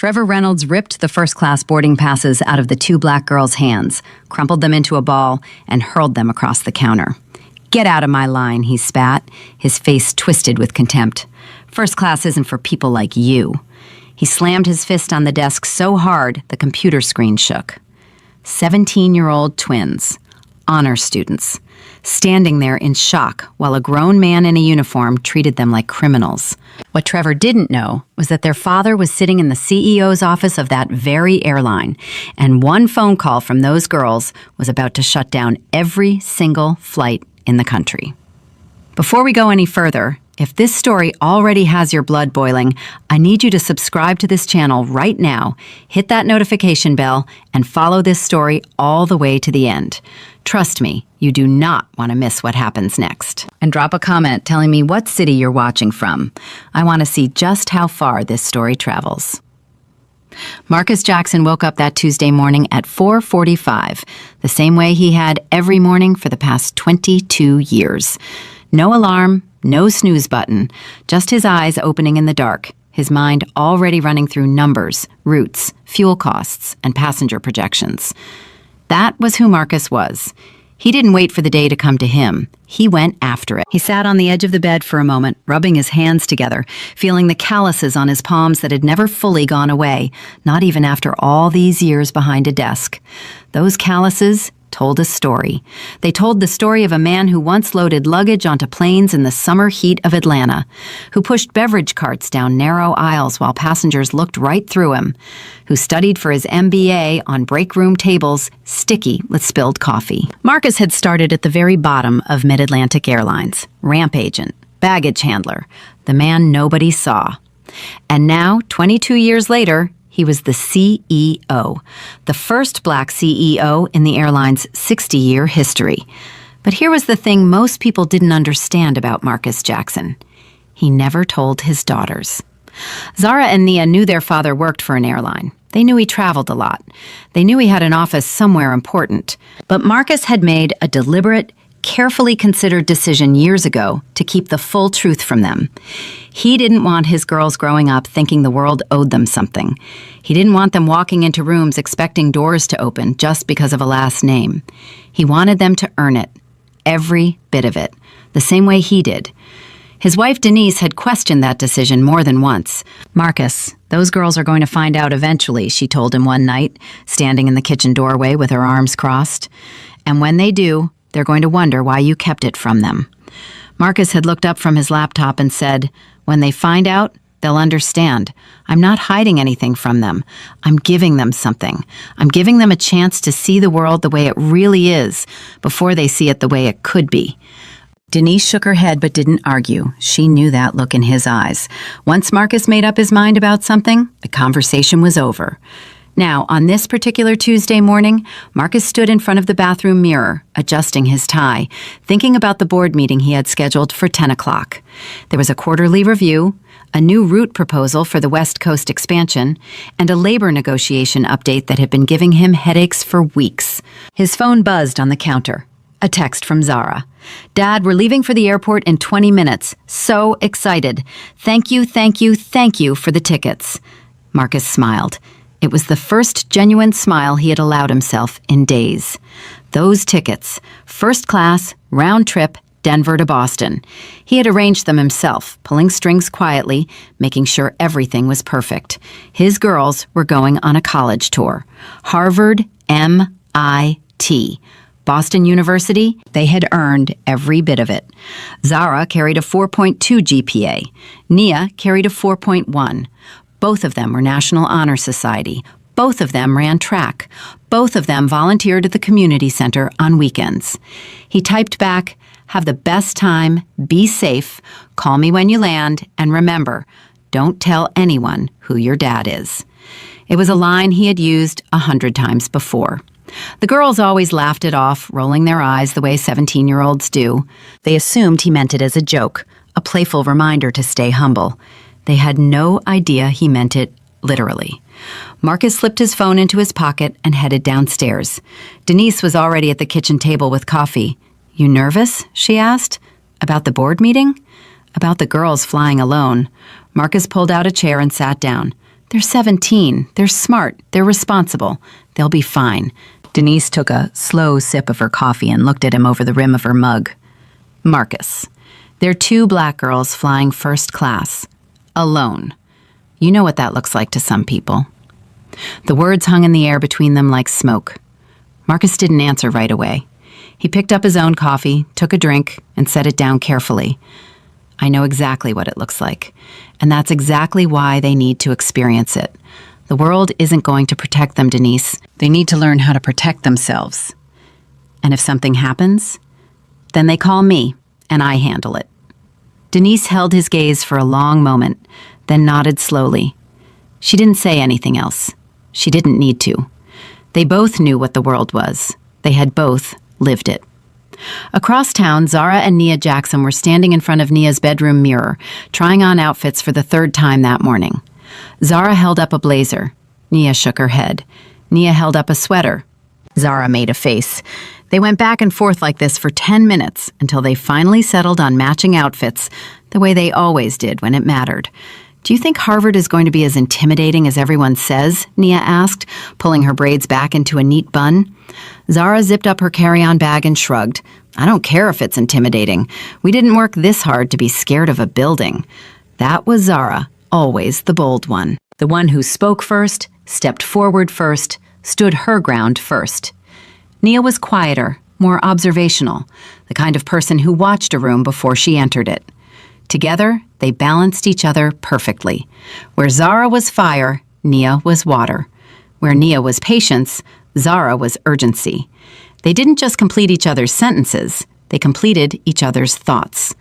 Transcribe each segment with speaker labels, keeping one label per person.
Speaker 1: Trevor Reynolds ripped the first-class boarding passes out of the two black girls' hands, crumpled them into a ball, and hurled them across the counter. "Get out of my line," he spat, his face twisted with contempt. "First class isn't for people like you." He slammed his fist on the desk so hard the computer screen shook. 17-year-old twins, honor students, standing there in shock while a grown man in a uniform treated them like criminals. What Trevor didn't know was that their father was sitting in the CEO's office of that very airline, and one phone call from those girls was about to shut down every single flight in the country. Before we go any further, if this story already has your blood boiling, I need you to subscribe to this channel right now, hit that notification bell, and follow this story all the way to the end. Trust me, you do not want to miss what happens next. And drop a comment telling me what city you're watching from. I want to see just how far this story travels. Marcus Jackson woke up that Tuesday morning at 4:45, the same way he had every morning for the past 22 years. No alarm, no snooze button, just his eyes opening in the dark, his mind already running through numbers, routes, fuel costs, and passenger projections. That was who Marcus was. He didn't wait for the day to come to him. He went after it. He sat on the edge of the bed for a moment, rubbing his hands together, feeling the calluses on his palms that had never fully gone away, not even after all these years behind a desk. Those calluses told a story. They told the story of a man who once loaded luggage onto planes in the summer heat of Atlanta, who pushed beverage carts down narrow aisles while passengers looked right through him, who studied for his MBA on break room tables sticky with spilled coffee. Marcus had started at the very bottom of Mid-Atlantic Airlines, ramp agent, baggage handler, the man nobody saw. And now, 22 years later, he was the CEO, the first black CEO in the airline's 60-year history. But here was the thing most people didn't understand about Marcus Jackson. He never told his daughters. Zara and Nia knew their father worked for an airline. They knew he traveled a lot. They knew he had an office somewhere important. But Marcus had made a deliberate, carefully considered decision years ago to keep the full truth from them. He didn't want his girls growing up thinking the world owed them something. He didn't want them walking into rooms expecting doors to open just because of a last name. He wanted them to earn it, every bit of it, the same way he did. His wife Denise had questioned that decision more than once. "Marcus, those girls are going to find out eventually," she told him one night, standing in the kitchen doorway with her arms crossed. "And when they do, they're going to wonder why you kept it from them." Marcus had looked up from his laptop and said, "When they find out, they'll understand. I'm not hiding anything from them. I'm giving them something. I'm giving them a chance to see the world the way it really is before they see it the way it could be." Denise shook her head but didn't argue. She knew that look in his eyes. Once Marcus made up his mind about something, the conversation was over. Now, on this particular Tuesday morning, Marcus stood in front of the bathroom mirror, adjusting his tie, thinking about the board meeting he had scheduled for 10 o'clock. There was a quarterly review, a new route proposal for the West Coast expansion, and a labor negotiation update that had been giving him headaches for weeks. His phone buzzed on the counter. A text from Zara. "Dad, we're leaving for the airport in 20 minutes. So excited. Thank you, thank you, thank you for the tickets." Marcus smiled. It was the first genuine smile he had allowed himself in days. Those tickets, first class, round trip, Denver to Boston. He had arranged them himself, pulling strings quietly, making sure everything was perfect. His girls were going on a college tour. Harvard, MIT. Boston University, they had earned every bit of it. Zara carried a 4.2 GPA. Nia carried a 4.1. Both of them were National Honor Society. Both of them ran track. Both of them volunteered at the community center on weekends. He typed back, "Have the best time, be safe, call me when you land, and remember, don't tell anyone who your dad is." It was a line he had used 100 times before. The girls always laughed it off, rolling their eyes the way 17-year-olds do. They assumed he meant it as a joke, a playful reminder to stay humble. They had no idea he meant it literally. Marcus slipped his phone into his pocket and headed downstairs. Denise was already at the kitchen table with coffee. "You nervous?" she asked. "About the board meeting?" "About the girls flying alone." Marcus pulled out a chair and sat down. They're 17. They're smart. They're responsible. They'll be fine. Denise took a slow sip of her coffee and looked at him over the rim of her mug. Marcus. They're 2 black girls flying first class. Alone. You know what that looks like to some people. The words hung in the air between them like smoke. Marcus didn't answer right away. He picked up his own coffee, took a drink, and set it down carefully. I know exactly what it looks like, and that's exactly why they need to experience it. The world isn't going to protect them, Denise. They need to learn how to protect themselves. And if something happens, then they call me, and I handle it. Denise held his gaze for a long moment, then nodded slowly. She didn't say anything else. She didn't need to. They both knew what the world was. They had both lived it. Across town, Zara and Nia Jackson were standing in front of Nia's bedroom mirror, trying on outfits for the 3rd time that morning. Zara held up a blazer. Nia shook her head. Nia held up a sweater. Zara made a face. They went back and forth like this for 10 minutes until they finally settled on matching outfits, the way they always did when it mattered. Do you think Harvard is going to be as intimidating as everyone says? Nia asked, pulling her braids back into a neat bun. Zara zipped up her carry-on bag and shrugged. I don't care if it's intimidating. We didn't work this hard to be scared of a building. That was Zara, always the bold one. The one who spoke first, stepped forward first, stood her ground first. Nia was quieter, more observational, the kind of person who watched a room before she entered it. Together, they balanced each other perfectly. Where Zara was fire, Nia was water. Where Nia was patience, Zara was urgency. They didn't just complete each other's sentences, they completed each other's thoughts.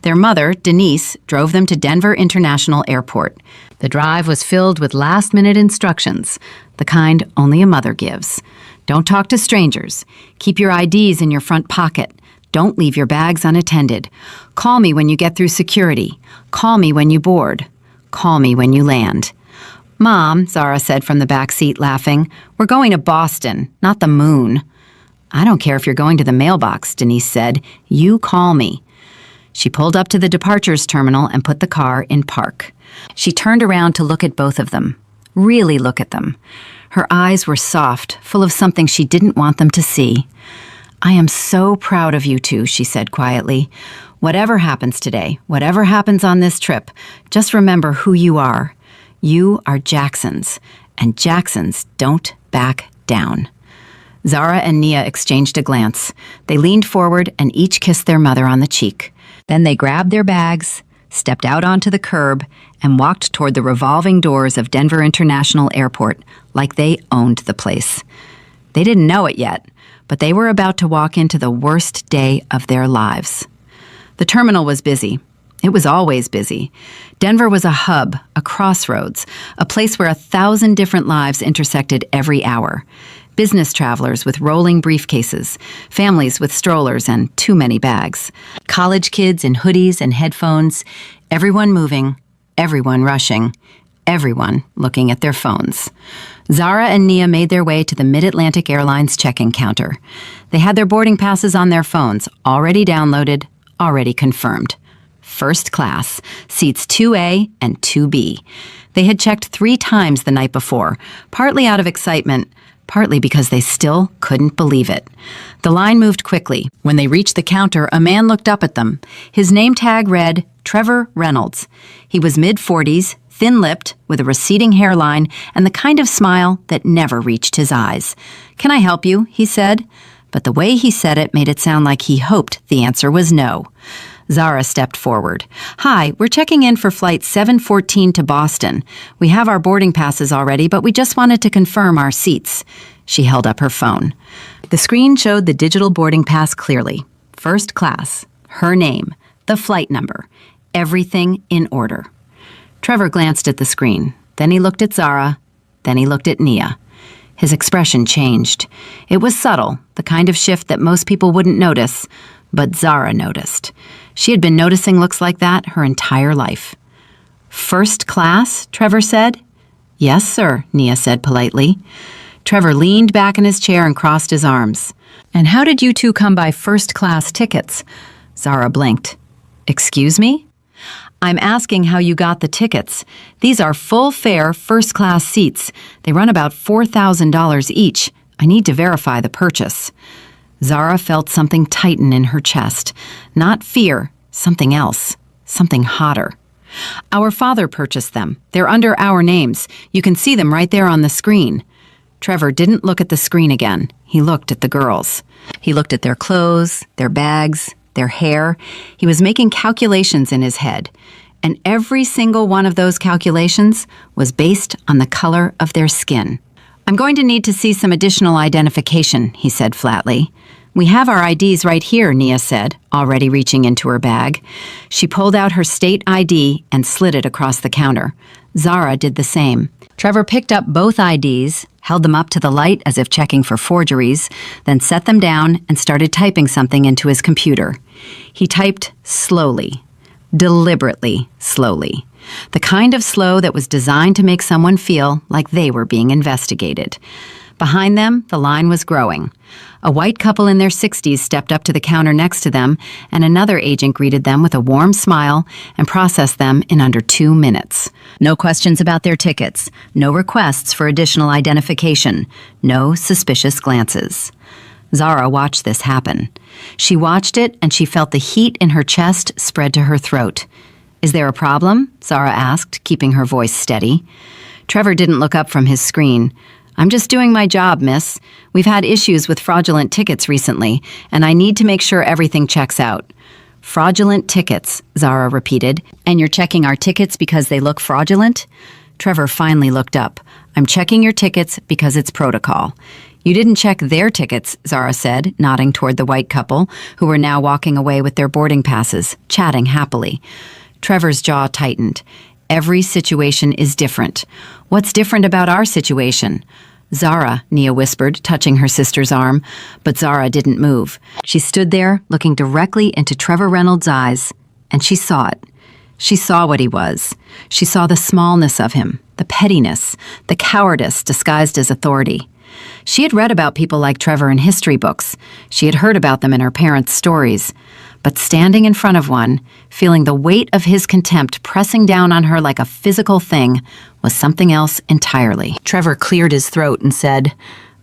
Speaker 1: Their mother, Denise, drove them to Denver International Airport. The drive was filled with last-minute instructions, the kind only a mother gives. Don't talk to strangers. Keep your IDs in your front pocket. Don't leave your bags unattended. Call me when you get through security. Call me when you board. Call me when you land. Mom, Zara said from the back seat, laughing, we're going to Boston, not the moon. I don't care if you're going to the mailbox, Denise said. You call me. She pulled up to the departures terminal and put the car in park. She turned around to look at both of them. Really look at them. Her eyes were soft, full of something she didn't want them to see. I am so proud of you two, she said quietly. Whatever happens today, whatever happens on this trip, just remember who you are. You are Jacksons, and Jacksons don't back down. Zara and Nia exchanged a glance. They leaned forward and each kissed their mother on the cheek. Then they grabbed their bags, stepped out onto the curb, and walked toward the revolving doors of Denver International Airport like they owned the place. They didn't know it yet, but they were about to walk into the worst day of their lives. The terminal was busy. It was always busy. Denver was a hub, a crossroads, a place where 1,000 different lives intersected every hour. Business travelers with rolling briefcases, families with strollers and too many bags, college kids in hoodies and headphones, everyone moving, everyone rushing, everyone looking at their phones. Zara and Nia made their way to the Mid-Atlantic Airlines check-in counter. They had their boarding passes on their phones, already downloaded, already confirmed. First class, seats 2A and 2B. They had checked 3 times the night before, partly out of excitement, partly because they still couldn't believe it. The line moved quickly. When they reached the counter, a man looked up at them. His name tag read Trevor Reynolds. He was mid-40s, thin-lipped, with a receding hairline, and the kind of smile that never reached his eyes. "Can I help you?" he said. But the way he said it made it sound like he hoped the answer was no. Zara stepped forward. "Hi, we're checking in for flight 714 to Boston. We have our boarding passes already, but we just wanted to confirm our seats." She held up her phone. The screen showed the digital boarding pass clearly. First class, her name, the flight number, everything in order. Trevor glanced at the screen. Then he looked at Zara. Then he looked at Nia. His expression changed. It was subtle, the kind of shift that most people wouldn't notice, but Zara noticed. She had been noticing looks like that her entire life. "First class?" Trevor said. "Yes, sir," Nia said politely. Trevor leaned back in his chair and crossed his arms. "And how did you two come by first-class tickets?" Zara blinked. "Excuse me?" I'm asking how you got the tickets. These are full-fare, first-class seats. They run about $4,000 each. I need to verify the purchase." Zara felt something tighten in her chest. Not fear, something else, something hotter. "Our father purchased them. They're under our names. You can see them right there on the screen." Trevor didn't look at the screen again. He looked at the girls. He looked at their clothes, their bags, their hair. He was making calculations in his head. And every single one of those calculations was based on the color of their skin. "I'm going to need to see some additional identification," he said flatly. "We have our IDs right here," Nia said, already reaching into her bag. She pulled out her state ID and slid it across the counter. Zara did the same. Trevor picked up both IDs, held them up to the light as if checking for forgeries, then set them down and started typing something into his computer. He typed slowly, deliberately slowly. The kind of slow that was designed to make someone feel like they were being investigated. Behind them, the line was growing. A white couple in their 60s stepped up to the counter next to them, and another agent greeted them with a warm smile and processed them in under 2 minutes. No questions about their tickets, no requests for additional identification, no suspicious glances. Zara watched this happen. She watched it, and she felt the heat in her chest spread to her throat. "Is there a problem?" Zara asked, keeping her voice steady. Trevor didn't look up from his screen. "I'm just doing my job, miss. We've had issues with fraudulent tickets recently, and I need to make sure everything checks out." "Fraudulent tickets," Zara repeated. "And you're checking our tickets because they look fraudulent?" Trevor finally looked up. "I'm checking your tickets because it's protocol." "You didn't check their tickets," Zara said, nodding toward the white couple, who were now walking away with their boarding passes, chatting happily. Trevor's jaw tightened. Every situation is different. "What's different about our situation?" "Zara," Nia whispered, touching her sister's arm, but Zara didn't move. She stood there, looking directly into Trevor Reynolds' eyes, and she saw it. She saw what he was. She saw the smallness of him, the pettiness, the cowardice disguised as authority. She had read about people like Trevor in history books. She had heard about them in her parents' stories. But standing in front of one, feeling the weight of his contempt pressing down on her like a physical thing, was something else entirely. Trevor cleared his throat and said,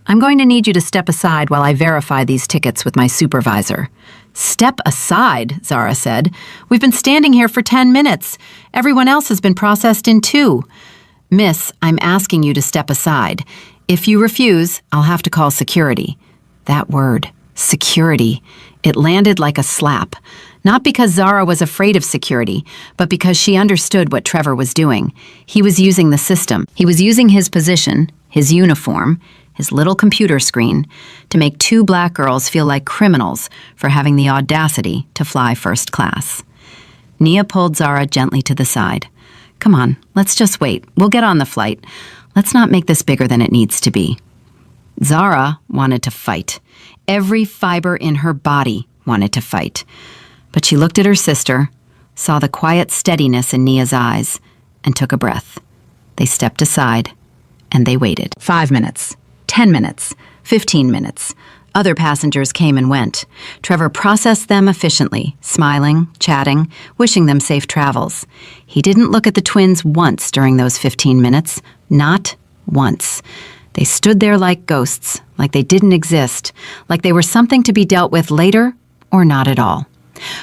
Speaker 1: "I'm going to need you to step aside while I verify these tickets with my supervisor." "Step aside," Zara said. "We've been standing here for 10 minutes. Everyone else has been processed in 2. "Miss, I'm asking you to step aside. If you refuse, I'll have to call security." That word, security. It landed like a slap. Not because Zara was afraid of security, but because she understood what Trevor was doing. He was using the system. He was using his position, his uniform, his little computer screen, to make 2 black girls feel like criminals for having the audacity to fly first class. Nia pulled Zara gently to the side. "Come on, let's just wait. We'll get on the flight. Let's not make this bigger than it needs to be." Zara wanted to fight. Every fiber in her body wanted to fight. But she looked at her sister, saw the quiet steadiness in Nia's eyes, and took a breath. They stepped aside, and they waited. 5 minutes, 10 minutes, 15 minutes. Other passengers came and went. Trevor processed them efficiently, smiling, chatting, wishing them safe travels. He didn't look at the twins once during those 15 minutes, not once. They stood there like ghosts, like they didn't exist, like they were something to be dealt with later or not at all.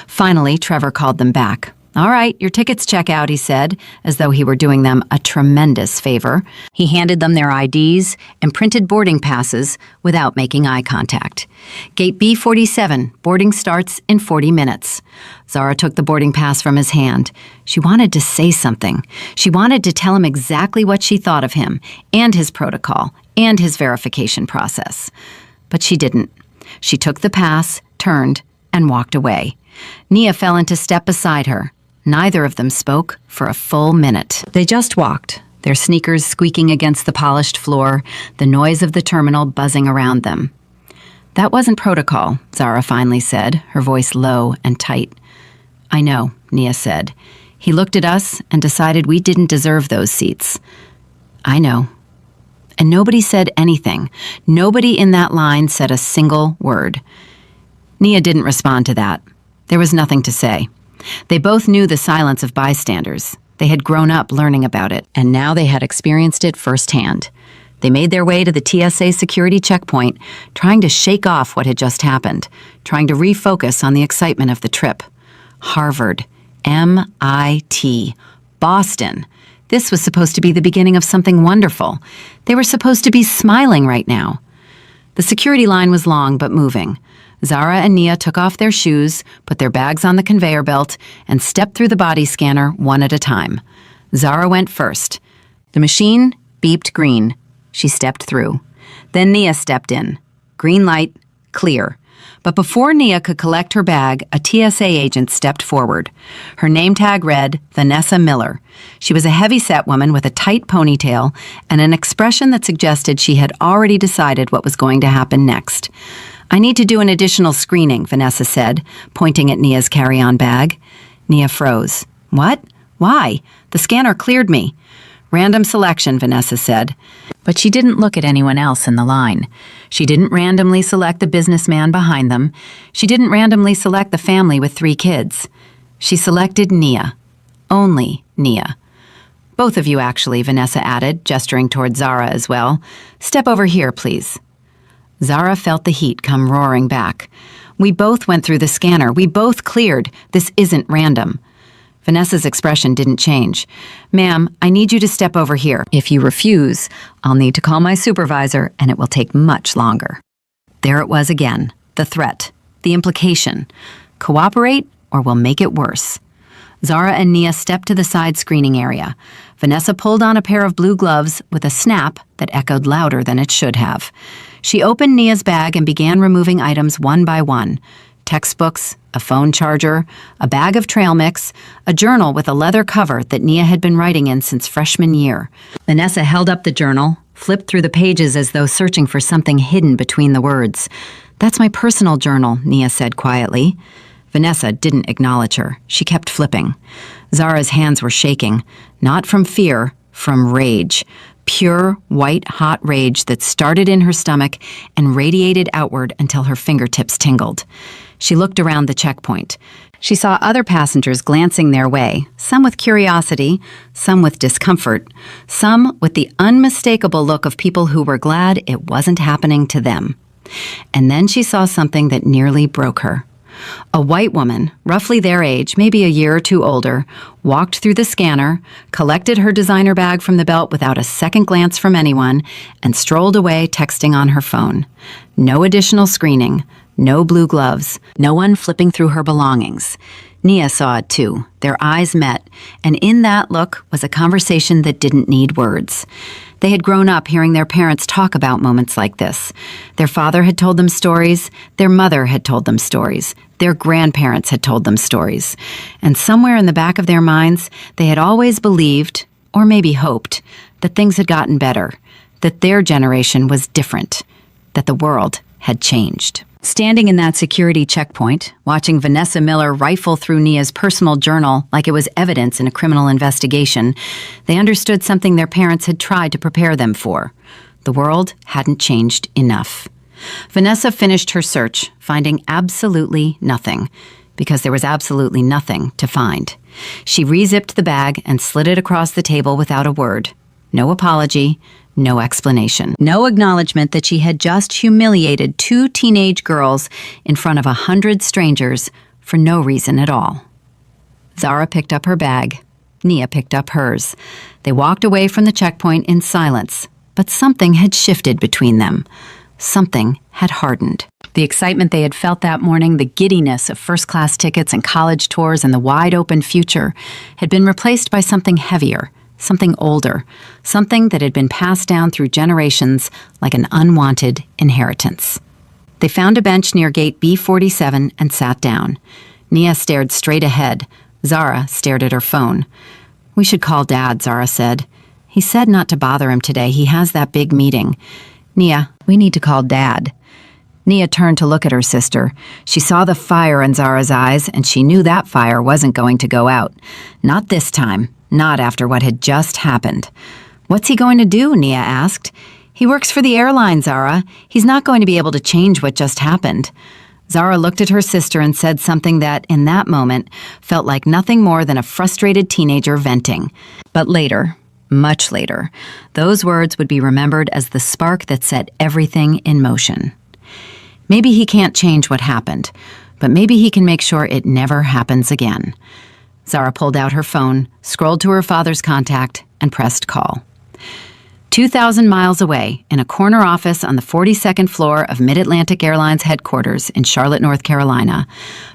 Speaker 1: Finally, Trevor called them back. "All right, your tickets check out," he said, as though he were doing them a tremendous favor. He handed them their IDs and printed boarding passes without making eye contact. "Gate B47, boarding starts in 40 minutes. Zara took the boarding pass from his hand. She wanted to say something. She wanted to tell him exactly what she thought of him, and his protocol, and his verification process. But she didn't. She took the pass, turned, and walked away. Nia fell into step beside her. Neither of them spoke for a full minute. They just walked, their sneakers squeaking against the polished floor, the noise of the terminal buzzing around them. "That wasn't protocol," Zara finally said, her voice low and tight. "I know," Nia said. "He looked at us and decided we didn't deserve those seats." "I know." And nobody said anything. Nobody in that line said a single word. Nia didn't respond to that. There was nothing to say. They both knew the silence of bystanders. They had grown up learning about it, and now they had experienced it firsthand. They made their way to the TSA security checkpoint, trying to shake off what had just happened, trying to refocus on the excitement of the trip. Harvard, MIT, Boston. This was supposed to be the beginning of something wonderful. They were supposed to be smiling right now. The security line was long but moving. Zara and Nia took off their shoes, put their bags on the conveyor belt, and stepped through the body scanner one at a time. Zara went first. The machine beeped green. She stepped through. Then Nia stepped in. Green light, clear. But before Nia could collect her bag, a TSA agent stepped forward. Her name tag read Vanessa Miller. She was a heavy-set woman with a tight ponytail and an expression that suggested she had already decided what was going to happen next. "I need to do an additional screening," Vanessa said, pointing at Nia's carry-on bag. Nia froze. "What? Why? The scanner cleared me." "Random selection," Vanessa said. But she didn't look at anyone else in the line. She didn't randomly select the businessman behind them. She didn't randomly select the family with 3 kids. She selected Nia. Only Nia. "Both of you, actually," Vanessa added, gesturing toward Zara as well. "Step over here, please." Zara felt the heat come roaring back. "We both went through the scanner. We both cleared. This isn't random." Vanessa's expression didn't change. "Ma'am, I need you to step over here. If you refuse, I'll need to call my supervisor, and it will take much longer." There it was again, the threat, the implication. Cooperate, or we'll make it worse. Zara and Nia stepped to the side screening area. Vanessa pulled on a pair of blue gloves with a snap that echoed louder than it should have. She opened Nia's bag and began removing items one by one. Textbooks, a phone charger, a bag of trail mix, a journal with a leather cover that Nia had been writing in since freshman year. Vanessa held up the journal, flipped through the pages as though searching for something hidden between the words. "That's my personal journal," Nia said quietly. Vanessa didn't acknowledge her. She kept flipping. Zara's hands were shaking, not from fear, from rage. Pure, white-hot rage that started in her stomach and radiated outward until her fingertips tingled. She looked around the checkpoint. She saw other passengers glancing their way, some with curiosity, some with discomfort, some with the unmistakable look of people who were glad it wasn't happening to them. And then she saw something that nearly broke her. A white woman, roughly their age, maybe a year or 2 older, walked through the scanner, collected her designer bag from the belt without a second glance from anyone, and strolled away texting on her phone. No additional screening, no blue gloves, no one flipping through her belongings. Nia saw it too. Their eyes met, and in that look was a conversation that didn't need words. They had grown up hearing their parents talk about moments like this. Their father had told them stories, their mother had told them stories, their grandparents had told them stories. And somewhere in the back of their minds, they had always believed, or maybe hoped, that things had gotten better, that their generation was different, that the world had changed. Standing in that security checkpoint, watching Vanessa Miller rifle through Nia's personal journal like it was evidence in a criminal investigation, they understood something their parents had tried to prepare them for. The world hadn't changed enough. Vanessa finished her search, finding absolutely nothing, because there was absolutely nothing to find. She re-zipped the bag and slid it across the table without a word. No apology, no explanation. No acknowledgement that she had just humiliated 2 teenage girls in front of 100 strangers for no reason at all. Zara picked up her bag. Nia picked up hers. They walked away from the checkpoint in silence, but something had shifted between them. Something had hardened. The excitement they had felt that morning, the giddiness of first-class tickets and college tours and the wide-open future, had been replaced by something heavier, something older, something that had been passed down through generations like an unwanted inheritance. They found a bench near gate B47 and sat down. Nia stared straight ahead. Zara stared at her phone. "We should call Dad," Zara said. "He said not to bother him today. He has that big meeting." "Nia, we need to call Dad." Nia turned to look at her sister. She saw the fire in Zara's eyes, and she knew that fire wasn't going to go out. Not this time. Not after what had just happened. "What's he going to do?" Nia asked. "He works for the airline, Zara. He's not going to be able to change what just happened." Zara looked at her sister and said something that, in that moment, felt like nothing more than a frustrated teenager venting. But later, much later, those words would be remembered as the spark that set everything in motion. Maybe he can't change what happened, but maybe he can make sure it never happens again. Zara pulled out her phone, scrolled to her father's contact, and pressed call. 2,000 miles away, in a corner office on the 42nd floor of Mid-Atlantic Airlines headquarters in Charlotte, North Carolina,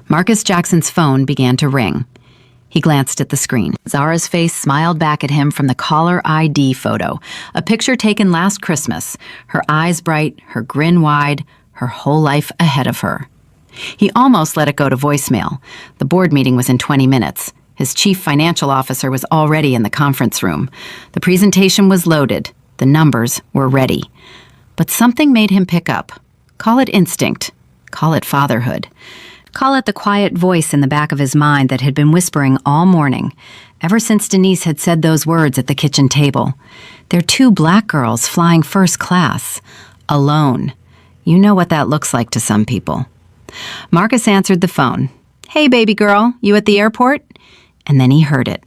Speaker 1: Marcus Jackson's phone began to ring. He glanced at the screen. Zara's face smiled back at him from the caller ID photo, a picture taken last Christmas, her eyes bright, her grin wide, her whole life ahead of her. He almost let it go to voicemail. The board meeting was in 20 minutes. His chief financial officer was already in the conference room. The presentation was loaded. The numbers were ready. But something made him pick up. Call it instinct. Call it fatherhood. Call it the quiet voice in the back of his mind that had been whispering all morning, ever since Denise had said those words at the kitchen table. They're 2 black girls flying first class. Alone. You know what that looks like to some people. Marcus answered the phone. "Hey, baby girl, you at the airport?" And then he heard it.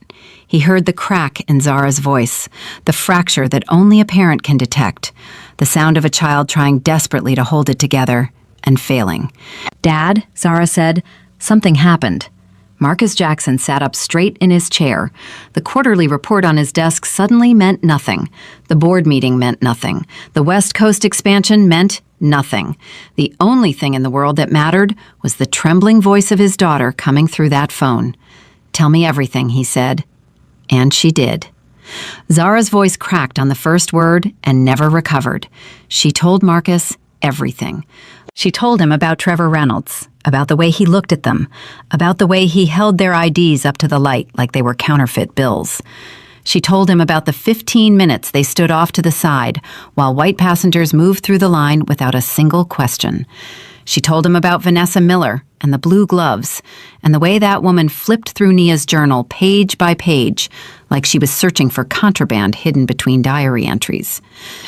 Speaker 1: He heard the crack in Zara's voice, the fracture that only a parent can detect, the sound of a child trying desperately to hold it together and failing. "Dad," Zara said, "something happened." Marcus Jackson sat up straight in his chair. The quarterly report on his desk suddenly meant nothing. The board meeting meant nothing. The West Coast expansion meant nothing. The only thing in the world that mattered was the trembling voice of his daughter coming through that phone. "Tell me everything," he said. And she did. Zara's voice cracked on the first word and never recovered. She told Marcus everything. She told him about Trevor Reynolds, about the way he looked at them, about the way he held their IDs up to the light like they were counterfeit bills. She told him about the 15 minutes they stood off to the side while white passengers moved through the line without a single question. She told him about Vanessa Miller and the blue gloves, and the way that woman flipped through Nia's journal page by page, like she was searching for contraband hidden between diary entries.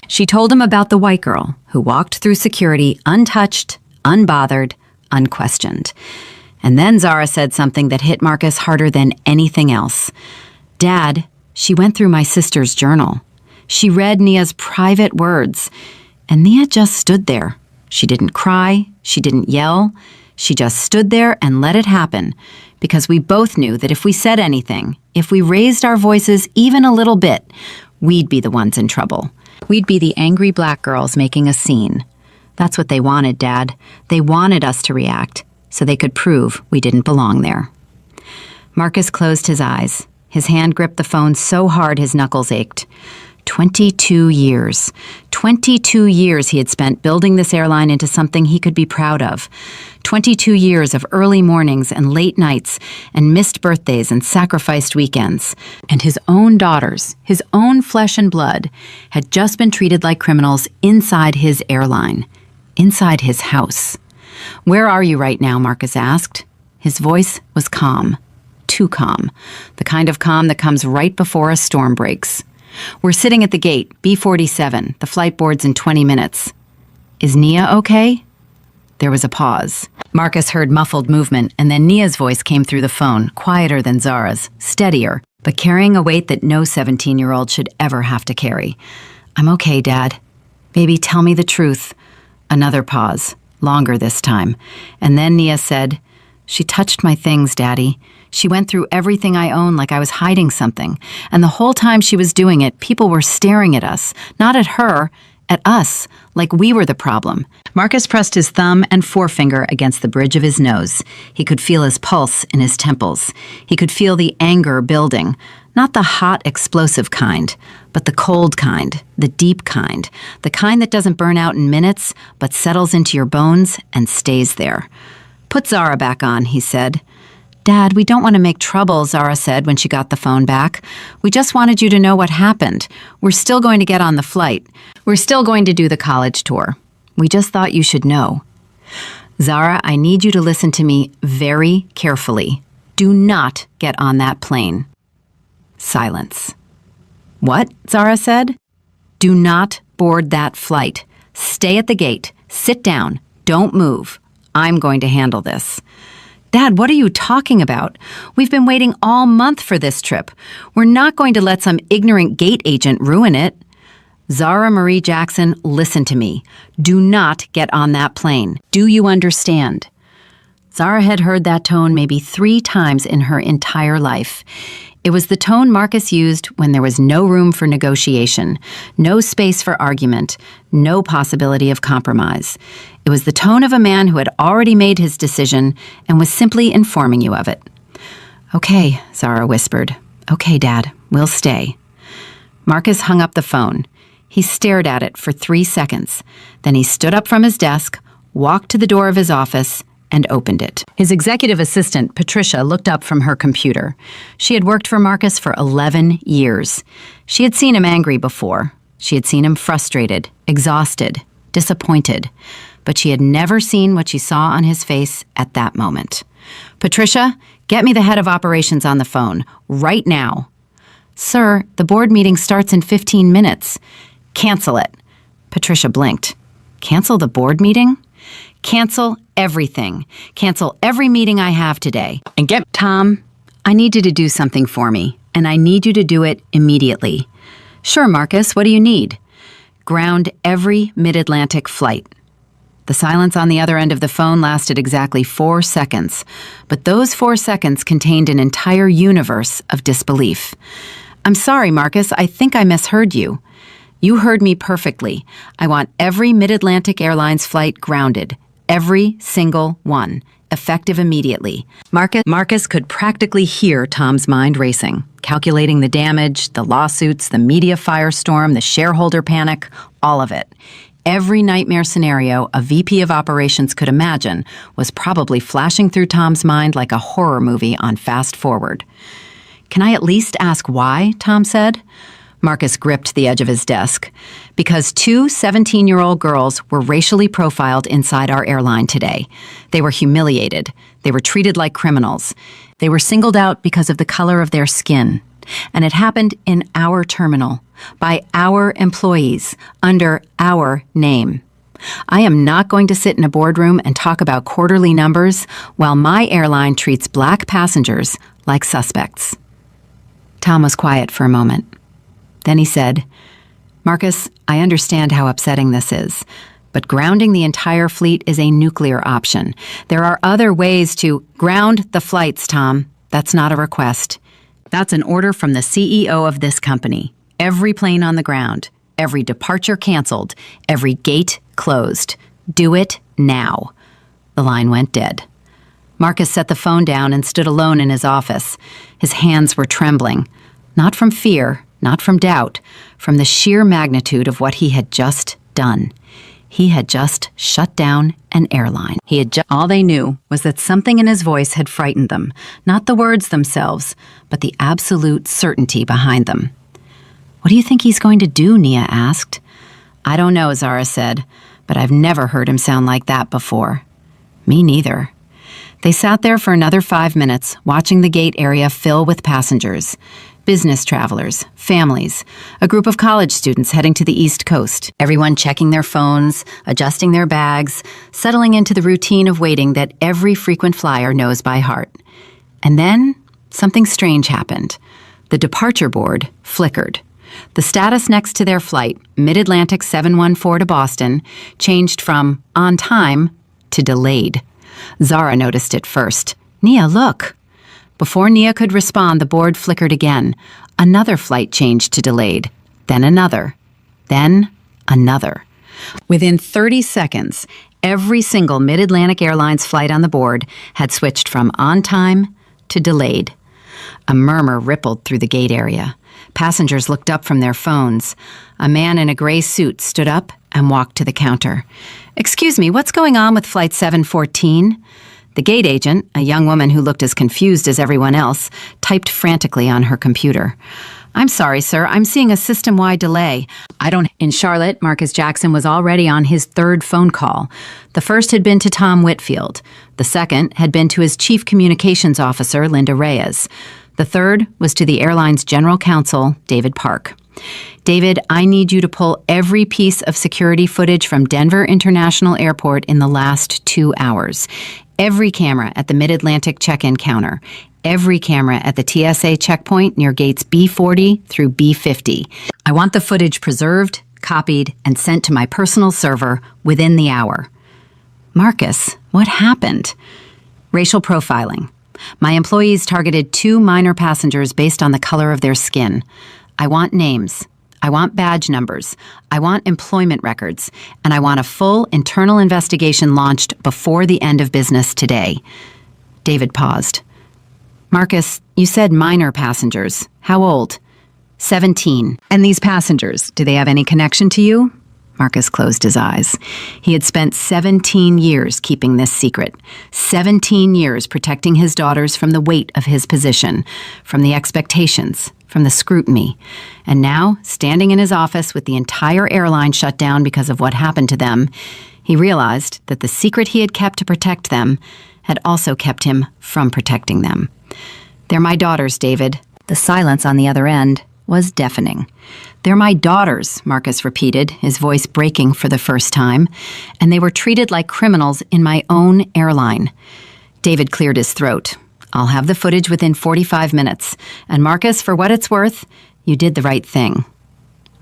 Speaker 1: She told him about the white girl who walked through security untouched, unbothered, unquestioned. And then Zara said something that hit Marcus harder than anything else. "Dad, she went through my sister's journal. She read Nia's private words, and Nia just stood there. She didn't cry, she didn't yell, she just stood there and let it happen, because we both knew that if we said anything, if we raised our voices even a little bit, we'd be the ones in trouble. We'd be the angry black girls making a scene. That's what they wanted, Dad. They wanted us to react, so they could prove we didn't belong there." Marcus closed his eyes. His hand gripped the phone so hard his knuckles ached. 22 years. 22 years he had spent building this airline into something he could be proud of. 22 years of early mornings and late nights and missed birthdays and sacrificed weekends. And his own daughters, his own flesh and blood, had just been treated like criminals inside his airline, inside his house. "Where are you right now?" Marcus asked. His voice was calm. Too calm. The kind of calm that comes right before a storm breaks. "We're sitting at the gate, B-47. The flight board's in 20 minutes. Is Nia okay?" There was a pause. Marcus heard muffled movement, and then Nia's voice came through the phone, quieter than Zara's, steadier, but carrying a weight that no 17-year-old should ever have to carry. "I'm okay, Dad. Baby, tell me the truth." Another pause, longer this time. And then Nia said, "She touched my things, Daddy. She went through everything I own like I was hiding something. And the whole time she was doing it, people were staring at us. Not at her, at us, like we were the problem." Marcus pressed his thumb and forefinger against the bridge of his nose. He could feel his pulse in his temples. He could feel the anger building. Not the hot, explosive kind, but the cold kind, the deep kind, the kind that doesn't burn out in minutes, but settles into your bones and stays there. "Put Zara back on," he said. "Dad, we don't want to make trouble," Zara said when she got the phone back. "We just wanted you to know what happened. We're still going to get on the flight. We're still going to do the college tour. We just thought you should know." "Zara, I need you to listen to me very carefully. Do not get on that plane." Silence. "What?" Zara said. "Do not board that flight. Stay at the gate. Sit down. Don't move. I'm going to handle this. Dad, what are you talking about? We've been waiting all month for this trip. We're not going to let some ignorant gate agent ruin it. Zara Marie Jackson, listen to me. Do not get on that plane. Do you understand? Zara had heard that tone maybe 3 times in her entire life. It was the tone Marcus used when there was no room for negotiation, no space for argument, no possibility of compromise. It was the tone of a man who had already made his decision and was simply informing you of it. Okay, Zara whispered. Okay, Dad, we'll stay. Marcus hung up the phone. He stared at it for 3 seconds. Then he stood up from his desk, walked to the door of his office, and opened it. His executive assistant, Patricia, looked up from her computer. She had worked for Marcus for 11 years. She had seen him angry before. She had seen him frustrated, exhausted, disappointed. But she had never seen what she saw on his face at that moment. Patricia, get me the head of operations on the phone, right now. Sir, the board meeting starts in 15 minutes. Cancel it. Patricia blinked. Cancel the board meeting? Cancel everything. Cancel every meeting I have today. And get Tom, I need you to do something for me, and I need you to do it immediately. Sure, Marcus, what do you need? Ground every mid-Atlantic flight. The silence on the other end of the phone lasted exactly 4 seconds, but those 4 seconds contained an entire universe of disbelief. I'm sorry, Marcus, I think I misheard you. You heard me perfectly. I want every Mid-Atlantic Airlines flight grounded. Every single one, effective immediately. Marcus could practically hear Tom's mind racing, calculating the damage, the lawsuits, the media firestorm, the shareholder panic, all of it. Every nightmare scenario a VP of operations could imagine was probably flashing through Tom's mind like a horror movie on fast forward. Can I at least ask why? Tom said. Marcus gripped the edge of his desk. Because 2 17-year-old girls were racially profiled inside our airline today. They were humiliated. They were treated like criminals. They were singled out because of the color of their skin. And it happened in our terminal, by our employees, under our name. I am not going to sit in a boardroom and talk about quarterly numbers while my airline treats black passengers like suspects. Tom was quiet for a moment. Then he said, Marcus, I understand how upsetting this is, but grounding the entire fleet is a nuclear option. There are other ways to ground the flights, Tom. That's not a request. That's an order from the CEO of this company. Every plane on the ground, every departure canceled, every gate closed. Do it now. The line went dead. Marcus set the phone down and stood alone in his office. His hands were trembling, not from fear, not from doubt, from the sheer magnitude of what he had just done. He had just shut down an airline. All they knew was that something in his voice had frightened them, not the words themselves, but the absolute certainty behind them. What do you think he's going to do? Nia asked. I don't know, Zara said, but I've never heard him sound like that before. Me neither. They sat there for another 5 minutes, watching the gate area fill with passengers. Business travelers, families, a group of college students heading to the East Coast, everyone checking their phones, adjusting their bags, settling into the routine of waiting that every frequent flyer knows by heart. And then something strange happened. The departure board flickered. The status next to their flight, Mid-Atlantic 714 to Boston, changed from on time to delayed. Zara noticed it first. Nia, look. Before Nia could respond, the board flickered again. Another flight changed to delayed. Then another. Then another. Within 30 seconds, every single Mid-Atlantic Airlines flight on the board had switched from on time to delayed. A murmur rippled through the gate area. Passengers looked up from their phones. A man in a gray suit stood up and walked to the counter. Excuse me, what's going on with Flight 714? The gate agent, a young woman who looked as confused as everyone else, typed frantically on her computer. I'm sorry, sir. I'm seeing a system-wide delay. In Charlotte, Marcus Jackson was already on his 3rd phone call. The first had been to Tom Whitfield. The second had been to his chief communications officer, Linda Reyes. The third was to the airline's general counsel, David Park. David, I need you to pull every piece of security footage from Denver International Airport in the last 2 hours. Every camera at the Mid-Atlantic check-in counter. Every camera at the TSA checkpoint near gates B40 through B50. I want the footage preserved, copied, and sent to my personal server within the hour. Marcus, what happened? Racial profiling. My employees targeted 2 minor passengers based on the color of their skin. I want names. I want badge numbers. I want employment records. And I want a full internal investigation launched before the end of business today. David paused. Marcus, you said minor passengers. How old? 17. And these passengers, do they have any connection to you? Marcus closed his eyes. He had spent 17 years keeping this secret. 17 years protecting his daughters from the weight of his position, from the expectations, from the scrutiny. And now, standing in his office with the entire airline shut down because of what happened to them, he realized that the secret he had kept to protect them had also kept him from protecting them. They're my daughters, David. The silence on the other end was deafening. They're my daughters, Marcus repeated, his voice breaking for the first time, and they were treated like criminals in my own airline. David cleared his throat. I'll have the footage within 45 minutes. And Marcus, for what it's worth, you did the right thing.